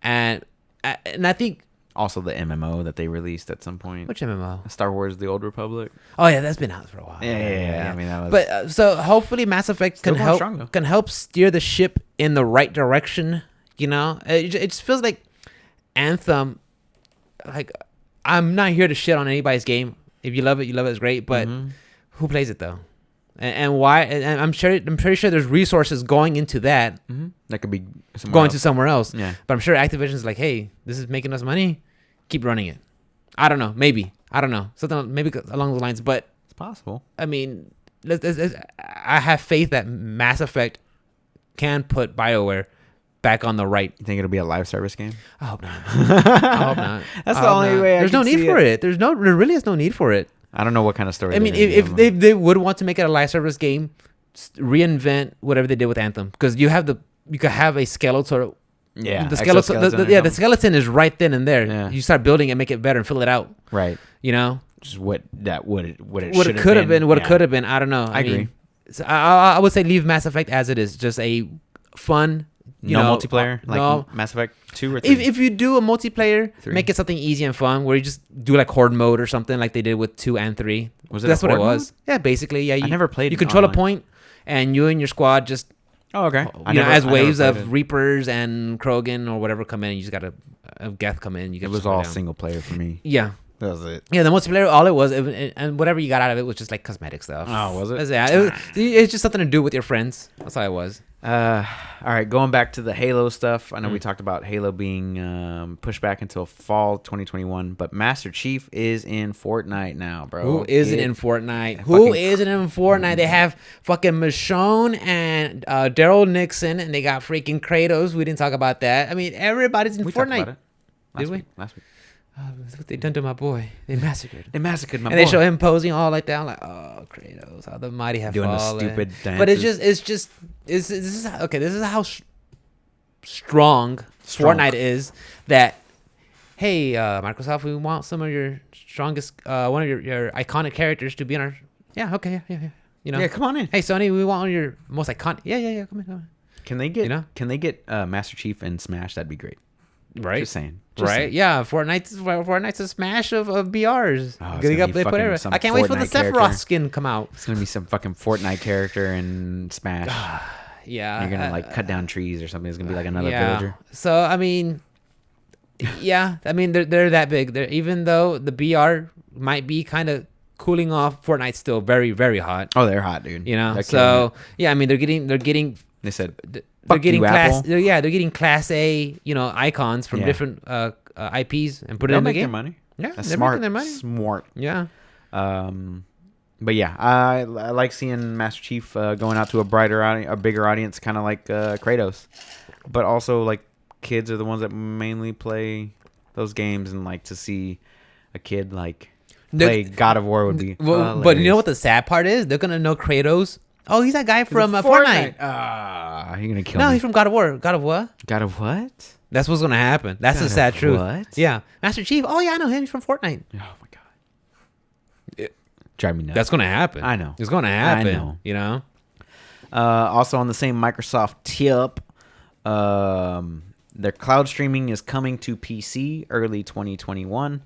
And I think also the MMO that they released at some point. Which MMO? Star Wars: The Old Republic. Oh yeah, that's been out for a while. Yeah. I mean that was. But so hopefully Mass Effect can help steer the ship in the right direction. It just feels like Anthem. Like I'm not here to shit on anybody's game. If you love it, it's great. But who plays it though? And why? And I'm pretty sure there's resources going into that. That could be going to somewhere else. Yeah. But I'm sure Activision's like, hey, this is making us money. Keep running it. I don't know. Maybe. I don't know. Something maybe along those lines. But it's possible. I mean, I have faith that Mass Effect can put BioWare back on the right. You think it'll be a live service game? I hope not. I hope not. That's the only way. There's no need for it. There really is no need for it. I don't know what kind of story. I mean, if they would want to make it a live service game, reinvent whatever they did with Anthem, because you could have a skeleton. Yeah, the skeleton. The skeleton is right then and there. Yeah. You start building it, make it better, and fill it out. Right. You know, just what it could have been. What it could have been. I don't know. I agree. Mean, so I would say leave Mass Effect as it is. Just a fun. Multiplayer like Mass Effect 2 or 3. If you do a multiplayer, 3. Make it something easy and fun where you just do like horde mode or something like they did with 2 and 3. That's what it was. Mode? Yeah, basically. Yeah, I never played. You control online. A point, and you and your squad just. Oh, okay. As waves of Reapers and Krogan or whatever come in, you just gotta Geth come in. It was all single player for me. Yeah. That was it. Yeah, the multiplayer, all it was, and whatever you got out of it was just like cosmetic stuff. Oh, was it? It's just something to do with your friends. That's all it was. All right, going back to the Halo stuff. I know we talked about Halo being pushed back until fall 2021, but Master Chief is in Fortnite now, bro. Who isn't in Fortnite? Who isn't in Fortnite? They have fucking Michonne and Daryl Nixon, and they got freaking Kratos. We didn't talk about that. I mean, everybody's in Fortnite. Did we? Last week. That's what they done to my boy. They massacred him. My boy. And they show him posing all like that. I'm like, oh, Kratos, how the mighty have fallen. Doing the stupid dances. But this is how strong Fortnite is. That, hey, Microsoft, we want some of your strongest, one of your iconic characters to be in our. Yeah, okay, yeah. You know. Yeah, come on in. Hey, Sony, we want one of your most iconic. Yeah, come in. Can they get? Can they get Master Chief and Smash? That'd be great. Right. Just saying. Yeah. Fortnite's a smash of BRs. Oh, they put I can't wait for the Sephiroth skin to come out. It's gonna be some fucking Fortnite character in Smash. Yeah. You're gonna cut down trees or something. It's gonna be like another villager. So I mean, yeah. I mean they're that big. Even though the BR might be kind of cooling off, Fortnite's still very, very hot. Oh, they're hot, dude. You know. So yeah, I mean they're getting. They said. They're getting they're getting class A, icons from different IPs and put it in the game. Their money. Yeah, that's they're smart. making their money. Smart. Yeah. But yeah, I like seeing Master Chief going out to a bigger audience, kind of like Kratos. But also, like, kids are the ones that mainly play those games, and like to see a kid like play God of War would be. But you know what the sad part is? They're gonna know Kratos. Oh, he's that guy from Fortnite. You're gonna kill me. No, he's from God of War. God of what? God of what? That's what's gonna happen. That's the sad truth. What? Yeah, Master Chief. Oh yeah, I know him. He's from Fortnite. Oh my god. Drive me nuts. That's gonna happen. I know. It's gonna happen. I know. You know. Also on the same Microsoft tip, their cloud streaming is coming to PC early 2021,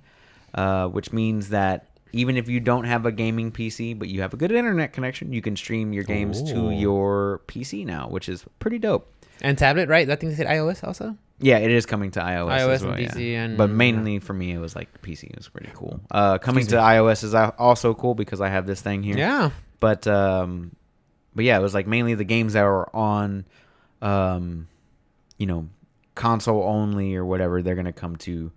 which means that even if you don't have a gaming PC, but you have a good internet connection, you can stream your games to your PC now, which is pretty dope. And tablet, right? I think they said iOS also. Yeah, it is coming to iOS as well, and PC, but mainly for me, it was like PC. It was pretty cool. Coming to iOS is also cool because I have this thing here. Yeah. But yeah, it was like mainly the games that were on, console only or whatever. They're gonna come to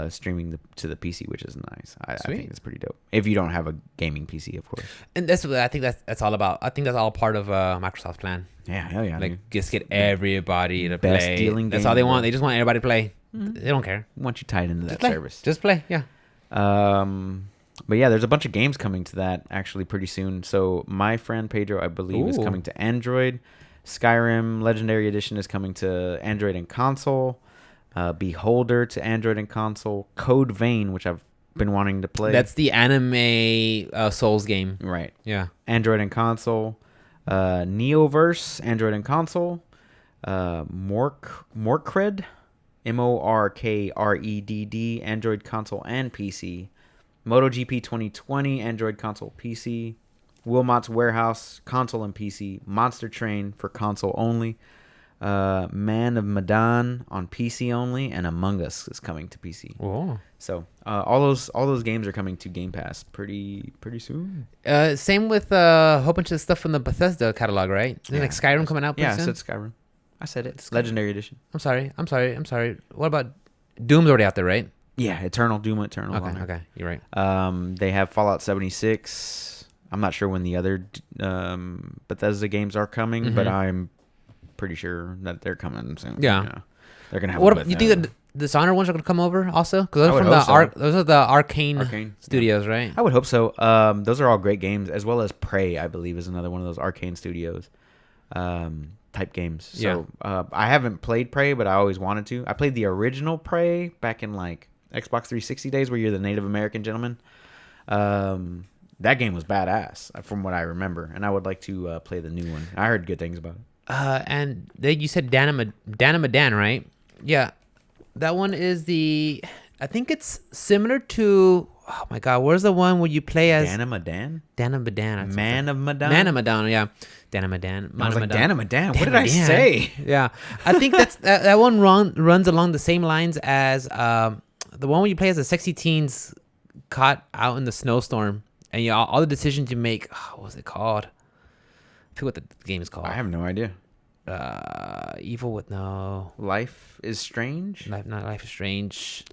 streaming to the PC, which is nice. I think it's pretty dope. If you don't have a gaming PC, of course. And that's what I think that's all about. I think that's all part of Microsoft's plan. Yeah, hell yeah. Like just get everybody to Best play. dealing That's game, all they bro. want. They just want everybody to play. Mm-hmm. They don't care. Once you tied into that play. service, just play. Yeah. But yeah, there's a bunch of games coming to that actually pretty soon. So My Friend Pedro, I believe, is coming to Android. Skyrim Legendary Edition is coming to Android and console. Beholder to Android and console. Code Vein, which I've been wanting to play. That's the anime Souls game. Right. Yeah. Android and console. Neoverse, Android and console. Morkred, Morkredd, Android console and PC. MotoGP 2020, Android console, PC. Wilmot's Warehouse, console and PC. Monster Train for console only. Man of Medan on PC only, and Among Us is coming to PC. Oh. So all those games are coming to Game Pass pretty soon. Same with a whole bunch of stuff from the Bethesda catalog, right? Isn't like Skyrim coming out pretty soon? I said Skyrim. I said it. Legendary Edition. I'm sorry. What about Doom's already out there, right? Yeah, Doom Eternal. Okay, you're right. They have Fallout 76. I'm not sure when the other Bethesda games are coming, but I'm pretty sure that they're coming soon. Yeah. They're gonna have. What you think that the Dishonored ones are gonna come over also? Because those I are would from the hope so. those are the Arcane Studios, right? I would hope so. Those are all great games, as well as Prey, I believe, is another one of those Arcane Studios type games. So I haven't played Prey, but I always wanted to. I played the original Prey back in like Xbox 360 days, where you're the Native American gentleman. That game was badass, from what I remember, and I would like to play the new one. I heard good things about it. And you said Danamadan, right? Yeah, that one is I think it's similar to. Oh my God, where's the one where you play as Danamadan? Danamadan. Man of Madan? Man of Madan, yeah. Danamadan. I was like, Danamadan? What did I say? Yeah, I think that one runs along the same lines as the one where you play as a sexy teens caught out in the snowstorm, and all the decisions you make. What was it called? I forget what the game is called. I have no idea. Evil with no. Life is Strange? Life is Strange.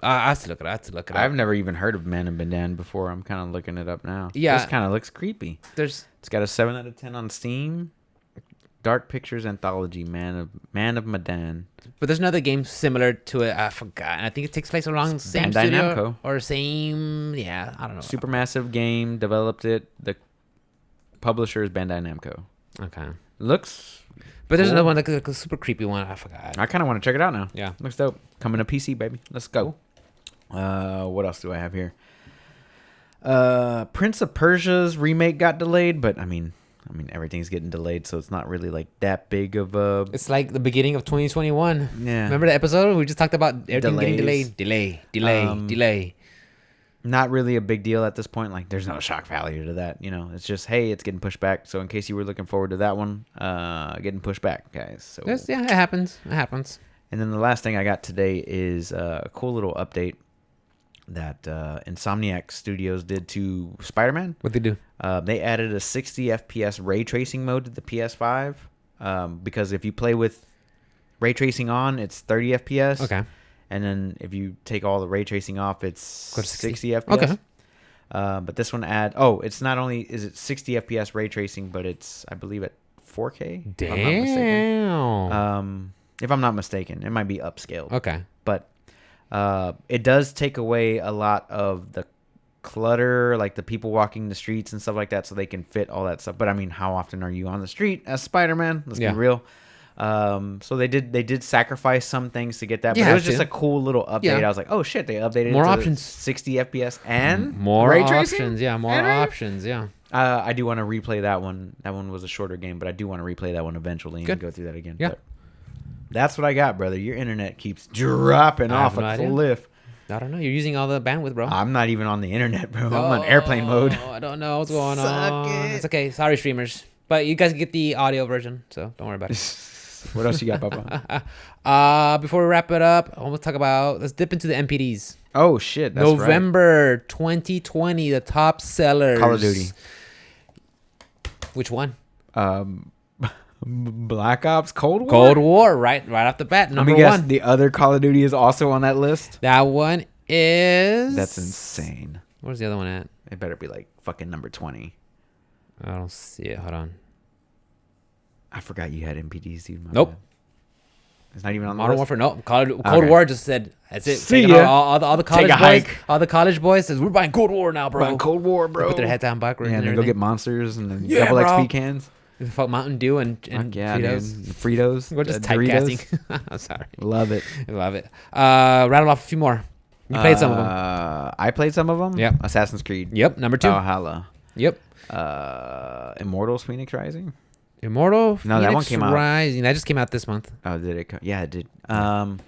I have to look it up. I've never even heard of Man of Medan before. I'm kind of looking it up now. Yeah. This kind of looks creepy. It's got a 7 out of 10 on Steam. Dark Pictures Anthology, Man of Medan. But there's another game similar to it. I forgot. And I think it takes place along the same Bandai studio Namco. or same. Yeah, I don't know. Supermassive game, developed it. The publisher is Bandai Namco. Okay. Looks. But there's cool. another one, like a super creepy one. I forgot. I kind of want to check it out now. Yeah. Looks dope. Coming to PC, baby. Let's go. What else do I have here? Prince of Persia's remake got delayed, but I mean everything's getting delayed, so it's not really like that big of a. It's like the beginning of 2021. Yeah. Remember the episode we just talked about everything Delays. getting delayed, delay. Not really a big deal at this point. Like, there's no shock value to that. It's just, hey, it's getting pushed back. So in case you were looking forward to that one, getting pushed back, guys. So Yeah, it happens. It happens. And then the last thing I got today is a cool little update that Insomniac Studios did to Spider-Man. What they do? They added a 60 FPS ray tracing mode to the PS5 because if you play with ray tracing on, it's 30 FPS. Okay. And then if you take all the ray tracing off, it's 60 FPS. Okay. But this one it's not only is it 60 FPS ray tracing, but it's, I believe, at 4K. Damn. If I'm not mistaken. It might be upscaled. Okay. But it does take away a lot of the clutter, like the people walking the streets and stuff like that, so they can fit all that stuff. But I mean, how often are you on the street as Spider-Man? Let's be real. So they did sacrifice some things to get that, but it was just a cool little update. Yeah. I was like, oh shit, they updated More it to options, 60 FPS and more ray options. tracing? Yeah, more options. Yeah. I do want to replay that one. That one was a shorter game, but I do want to replay that one eventually and go through that again. Yeah. But that's what I got, brother. Your internet keeps dropping off a cliff. I don't know. You're using all the bandwidth, bro. I'm not even on the internet, bro. I'm on airplane mode. I don't know what's going on. It's okay. Sorry, streamers. But you guys get the audio version, so don't worry about it. What else you got, Papa? Before we wrap it up, let's dip into the MPDs. Oh, shit. That's November 2020, the top sellers. Call of Duty. Which one? Black Ops Cold War? Cold War, right off the bat. Number one. The other Call of Duty is also on that list. That one is. That's insane. Where's the other one at? It better be like fucking number 20. I don't see it. Hold on. I forgot you had MPDs, dude. Nope. It's not even on the Modern list? Warfare. No. Cold War just said that's it. See ya. All the college Take a boys. hike. All the college boys says we're buying Cold War now, bro. Buying Cold War, bro. They put their head down backwards. Yeah, and then go get monsters and then double bro. XP cans. Fuck Mountain Dew and Fritos. Dude. Fritos. We're just Doritos. typecasting. I'm sorry. Love it. I love it. Rattle off a few more. You played some of them. I played some of them. Yep. Assassin's Creed. Yep. Number 2. Valhalla. Yep. Immortals Phoenix Rising. Immortal. No, that one came out. Rising. That just came out this month. Oh, did it? Yeah, it did. Let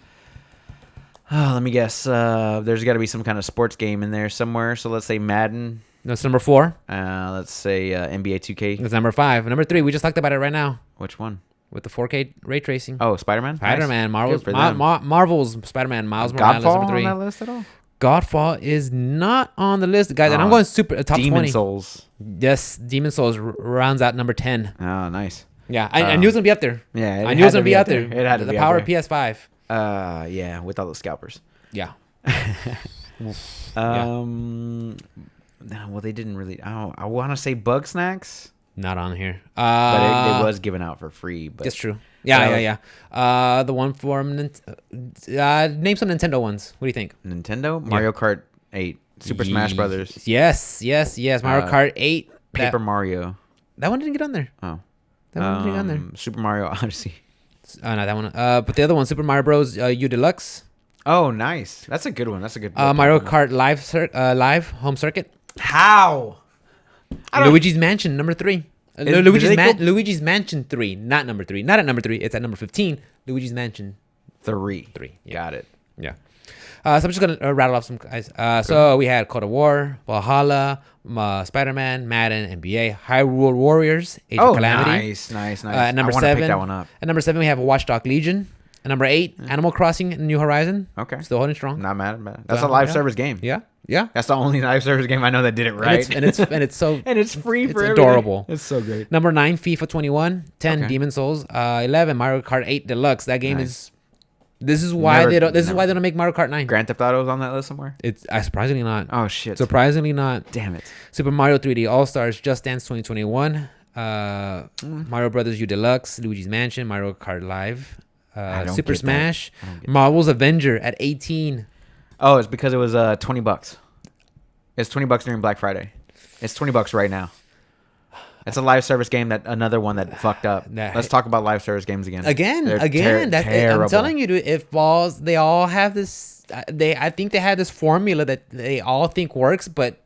me guess. There's got to be some kind of sports game in there somewhere. So let's say Madden. That's number 4. Let's say NBA 2K. That's number 5. Number 3. We just talked about it right now Which one? with the 4K ray tracing. Oh, Spider-Man. Spider-Man. Nice. Marvel's Spider-Man. Miles Morales. Godfall Number 3. on that list at all? Godfall is not on the list, guys. And I'm going super top Demon 20. Souls. Yes, Demon Souls rounds out number 10. Oh, nice. Yeah, I knew it was gonna be up there. Yeah, I knew it was gonna be out there. It had to the be power out of there. PS5. Yeah, with all the scalpers. Yeah. No, well, they didn't really. I want to say Bug Snacks, Not on here. but it was given out for free. But That's true. Yeah, that yeah. The one for name some Nintendo ones. What do you think? Nintendo, Mario Kart 8, Super Smash Brothers, Yes. Mario Kart 8. Paper Mario. That one didn't get on there. Oh, That one didn't get on there. Super Mario Odyssey. No, that one. But the other one, Super Mario Bros. U Deluxe. Oh, nice. That's a good one. That's a good. Mario Kart Live Home Circuit. How? Luigi's Mansion number 3. Is- Luigi's Mansion 3, not number 3. Not at number 3. It's at number 15. Luigi's Mansion 3. 3. Yeah. Got it. Yeah. So I'm just gonna rattle off some guys. So we had Code of War, Valhalla, Spider-Man, Madden, NBA, Hyrule Warriors, Age of Calamity. nice. At number I wanna 7, pick that one up. At number 7, we have Watchdog Legion. At number 8, Animal Crossing: New Horizon. Okay. Still holding strong. Not mad at that. That's a live service game. Yeah. That's the only live service game I know that did it right. And it's so and it's free for it's everything. adorable. It's so great. Number 9, FIFA 21. 10, Okay. Demon Souls. 11, Mario Kart 8 Deluxe. That game Nice. is. This is why they don't. This is why they don't make Mario Kart 9. Grand Theft Auto's on that list somewhere. It's surprisingly not. Oh shit! Surprisingly not. Damn it. Super Mario 3D All Stars, Just Dance 2021, Mario Brothers U Deluxe, Luigi's Mansion, Mario Kart Live, I don't Super get that. Smash, I don't get Marvel's Avenger at 18. Oh, it's because it was $20. It's $20 during Black Friday. It's $20 right now. It's a live service game another one that fucked up. Let's talk about live service games again. They're terrible. I'm telling you, dude, it falls. They all have this. I think they had this formula that they all think works, but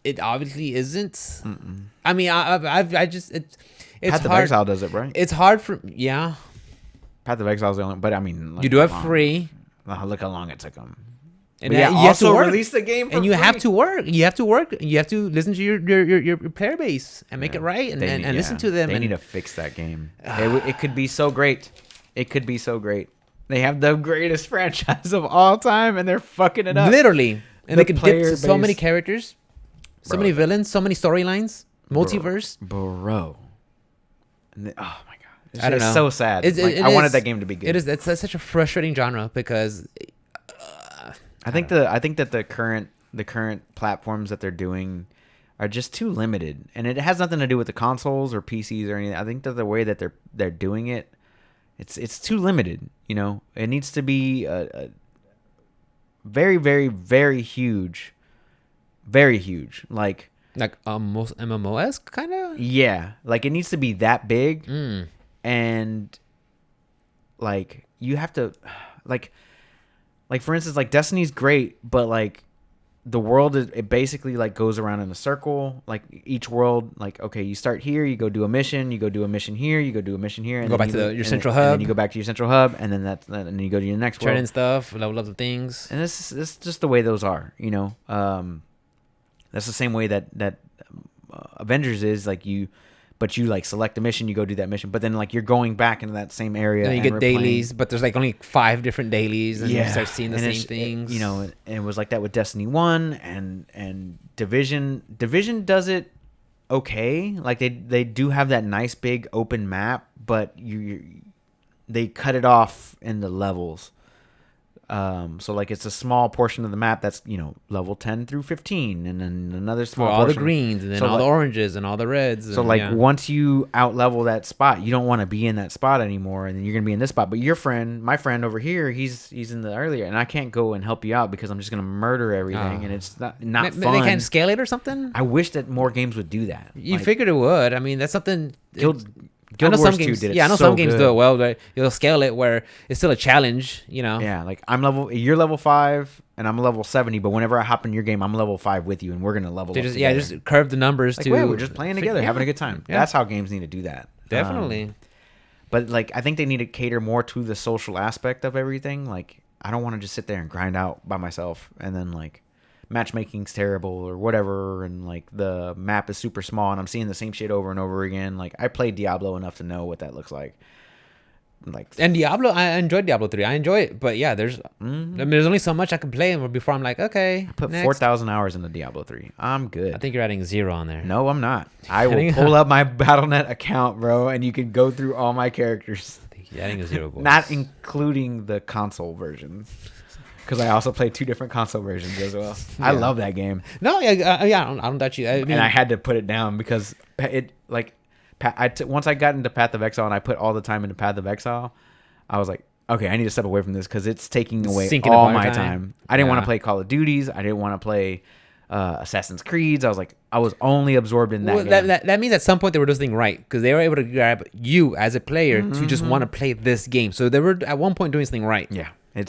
it obviously isn't. Mm-mm. I mean, I just it's Path of hard. Exile does it, right? It's hard for Path of Exile is the only, but I mean, You do it free. Look how long it took them. And But yeah, you have to also work. release the game for And you free. have to work. You have to work. You have to listen to your player base and make it right and listen to them. They need to fix that game. It could be so great. It could be so great. They have the greatest franchise of all time, and they're fucking it up. Literally. And they The can dip player to so many base. characters, so Bro. many villains, so many storylines, multiverse. Bro. And oh my god. It's I don't just know. so sad. It I wanted is- that game to be good. It is. It's such a frustrating genre because I think that the current platforms that they're doing are just too limited, and it has nothing to do with the consoles or PCs or anything. I think that the way that they're doing it, it's too limited. You know, it needs to be a very, very, very huge, like most MMO-esque kind of. yeah, like it needs to be that big, Mm. and like you have to like for instance, like Destiny's great, but like the world it basically like goes around in a circle. Like each world, like okay, you start here, you go do a mission, you go do a mission here, you go do a mission here, and Go then back you to your and central then- and hub. then you go back to your central hub, and then and then you go to your next Turn world. in stuff, level up the things. And this is just the way those are, you know. That's the same way that Avengers is like but you like select a mission, you go do that mission, but then like you're going back into that same area. And you get dailies, but there's like only 5 different dailies, and you start seeing the and same it's- things. you know, and it was like that with Destiny 1 and Division. Division does it okay. Like they do have that nice big open map, but they cut it off in the levels. So like it's a small portion of the map that's, you know, level 10 through 15, and then another for small all the portion. greens, and then So, all the like- oranges and all the reds. So and, like yeah. once you out level that spot, you don't want to be in that spot anymore, and then you're gonna be in this spot. But my friend over here, he's in the earlier, and I can't go and help you out because I'm just gonna murder everything, and it's not fun. They can't scale it or something. I wish that more games would do that. You Like, figured it would. I mean, that's something. Guild I know Wars some 2 games. did it Yeah, I know so some games good. do it well. But you'll scale it where it's still a challenge. You know. Yeah, like you're level 5 and I'm level 70, but whenever I hop in your game, I'm level 5 with you, and we're gonna level They up just together. just curve the numbers like, to. wait, we're just playing together, yeah. having a good time. Yeah. That's how games need to do that. Definitely. But like I think they need to cater more to the social aspect of everything. Like I don't want to just sit there and grind out by myself, and then like matchmaking's terrible or whatever, and like the map is super small, and I'm seeing the same shit over and over again. Like I played Diablo enough to know what that looks like. Like And Diablo, I enjoyed Diablo 3. I enjoy it, but yeah, there's I mean, there's only so much I can play before I'm like, okay, put next. 4,000 hours into Diablo 3. I'm good. I think you're adding 0 on there. No, I'm not. I will pull up my Battle.net account, bro, and you can go through all my characters. You're adding a 0. Boys. Not including the console versions. because I also play 2 different console versions as well. I love that game. No, yeah, I don't doubt you. I mean, And I had to put it down because once I got into Path of Exile and I put all the time into Path of Exile, I was like, okay, I need to step away from this because it's taking away Sinking all up my your time. I didn't want to play Call of Duties. I didn't want to play Assassin's Creeds. I was like, I was only absorbed in that game. That means at some point they were doing something right because they were able to grab you as a player to just want to play this game. So they were at one point doing something right. Yeah. It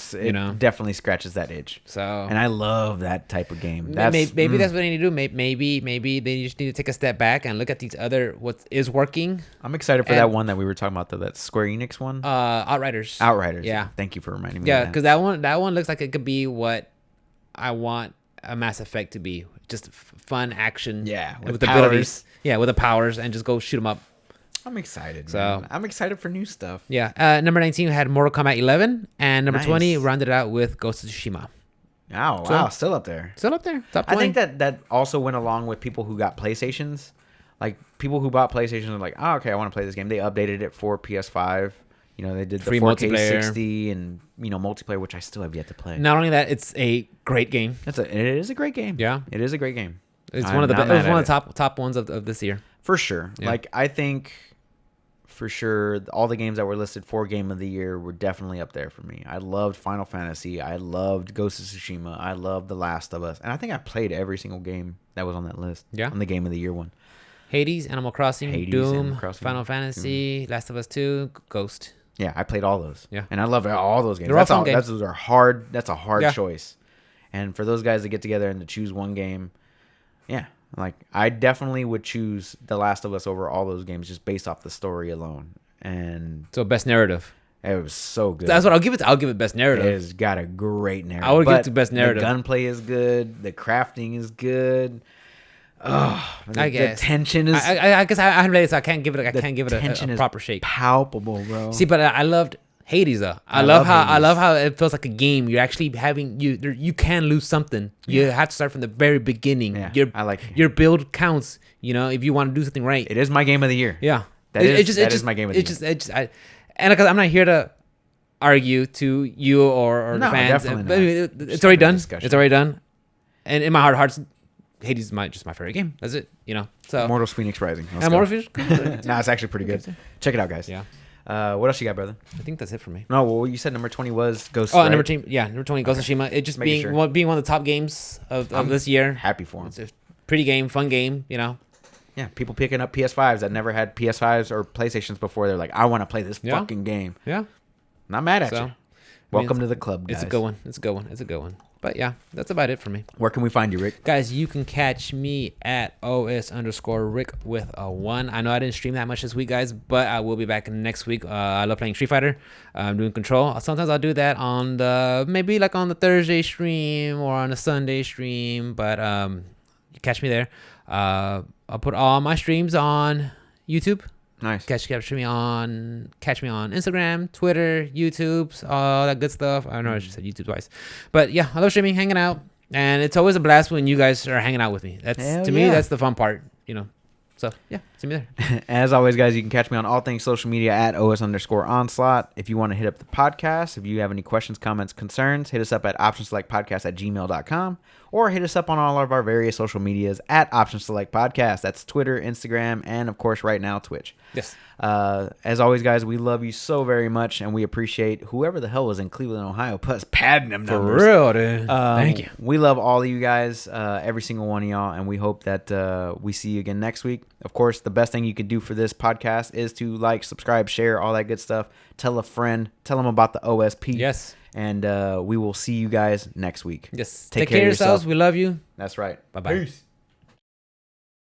definitely scratches that itch. So, and I love that type of game. Maybe that's what they need to do. Maybe they just need to take a step back and look at these other what is working. I'm excited for that one that we were talking about, though. That Square Enix one. Outriders. Yeah. Thank you for reminding me. Yeah, because that one looks like it could be what I want a Mass Effect to be. Just fun action. Yeah, with the abilities. Yeah, with the powers and just go shoot them up. I'm excited. So man. I'm excited for new stuff. Yeah. Number 19 had Mortal Kombat 11, and number 20 rounded out with Ghost of Tsushima. Wow, still up there. Still up there. Top 20. I think that also went along with people who got PlayStations. Like people who bought PlayStations are like, oh, okay, I want to play this game. They updated it for PS5. You know, they did the free 4K multiplayer. 60 and multiplayer, which I still have yet to play. Not only that, it's a great game. It is a great game. Yeah, it is a great game. It's one of the top ones of this year for sure. Yeah. Like I think. For sure, all the games that were listed for Game of the Year were definitely up there for me. I loved Final Fantasy. I loved Ghost of Tsushima. I loved The Last of Us. And I think I played every single game that was on that list. Yeah. On the Game of the Year one. Hades, Animal Crossing, Doom, Final Fantasy, Last of Us 2, Ghost. Yeah, I played all those. Yeah. And I love all those games. They're all fun games. Those are hard. That's a hard choice. And for those guys to get together and to choose one game, yeah. Like, I definitely would choose The Last of Us over all those games just based off the story alone. And so best narrative. It was so good. That's what I'll give it. I'll give it best narrative. It's got a great narrative. I would give it to best narrative. The gunplay is good. The crafting is good. Oh, I guess the tension is. I guess I haven't played it, so I can't give it. Can't give it a proper shake. Palpable, bro. See, but I loved Hades though. I love how it feels like a game. You're actually having you can lose something. You have to start from the very beginning. Yeah, I like it. Your build counts. If you want to do something right. It is my game of the year. Yeah, that is my game of the year. And because I'm not here to argue to you or the fans. Definitely not. It's already done. It's already done. And in my heart of hearts, Hades is just my favorite game. That's it. So Immortals Phoenix Rising. Immortals Phoenix. Nah, it's actually pretty good. Check it out, guys. Yeah. What else you got, brother? I think that's it for me. No, well, you said number 20 was Ghost. Oh, right? number 20, Ghost of Tsushima. It just being one of the top games of this year. Happy for him. It's a pretty game, fun game. Yeah, people picking up PS5s that never had PS5s or PlayStations before. They're like, I want to play this fucking game. Yeah. Not mad at you. Welcome to the club, guys. It's a good one. But yeah, that's about it for me. Where can we find you, Rick? Guys, you can catch me at OS_Rick with a 1. I know I didn't stream that much this week, guys, but I will be back next week. I love playing Street Fighter. I'm doing Control. Sometimes I'll do that on maybe like on the Thursday stream or on a Sunday stream, but you catch me there. I'll put all my streams on YouTube. Nice. Catch me on Instagram, Twitter, YouTube, all that good stuff. I don't know, I just said YouTube twice, but yeah, I love streaming, hanging out, and it's always a blast when you guys are hanging out with me. That's me. That's the fun part, So yeah, see me there. As always, guys, you can catch me on all things social media at OS_Onslaught. If you want to hit up the podcast, if you have any questions, comments, concerns, hit us up at optionselectpodcast@gmail.com or hit us up on all of our various social medias at optionselectpodcast. That's Twitter, Instagram, and of course, right now, Twitch. Yes. As always, guys, we love you so very much, and we appreciate whoever the hell was in Cleveland, Ohio, plus padding them numbers. For real, dude. Thank you. We love all of you guys, every single one of y'all, and we hope that we see you again next week. Of course, the best thing you could do for this podcast is to like, subscribe, share, all that good stuff. Tell a friend. Tell them about the OSP. Yes. And we will see you guys next week. Yes. Take care of yourselves. We love you. That's right. Bye-bye. Peace.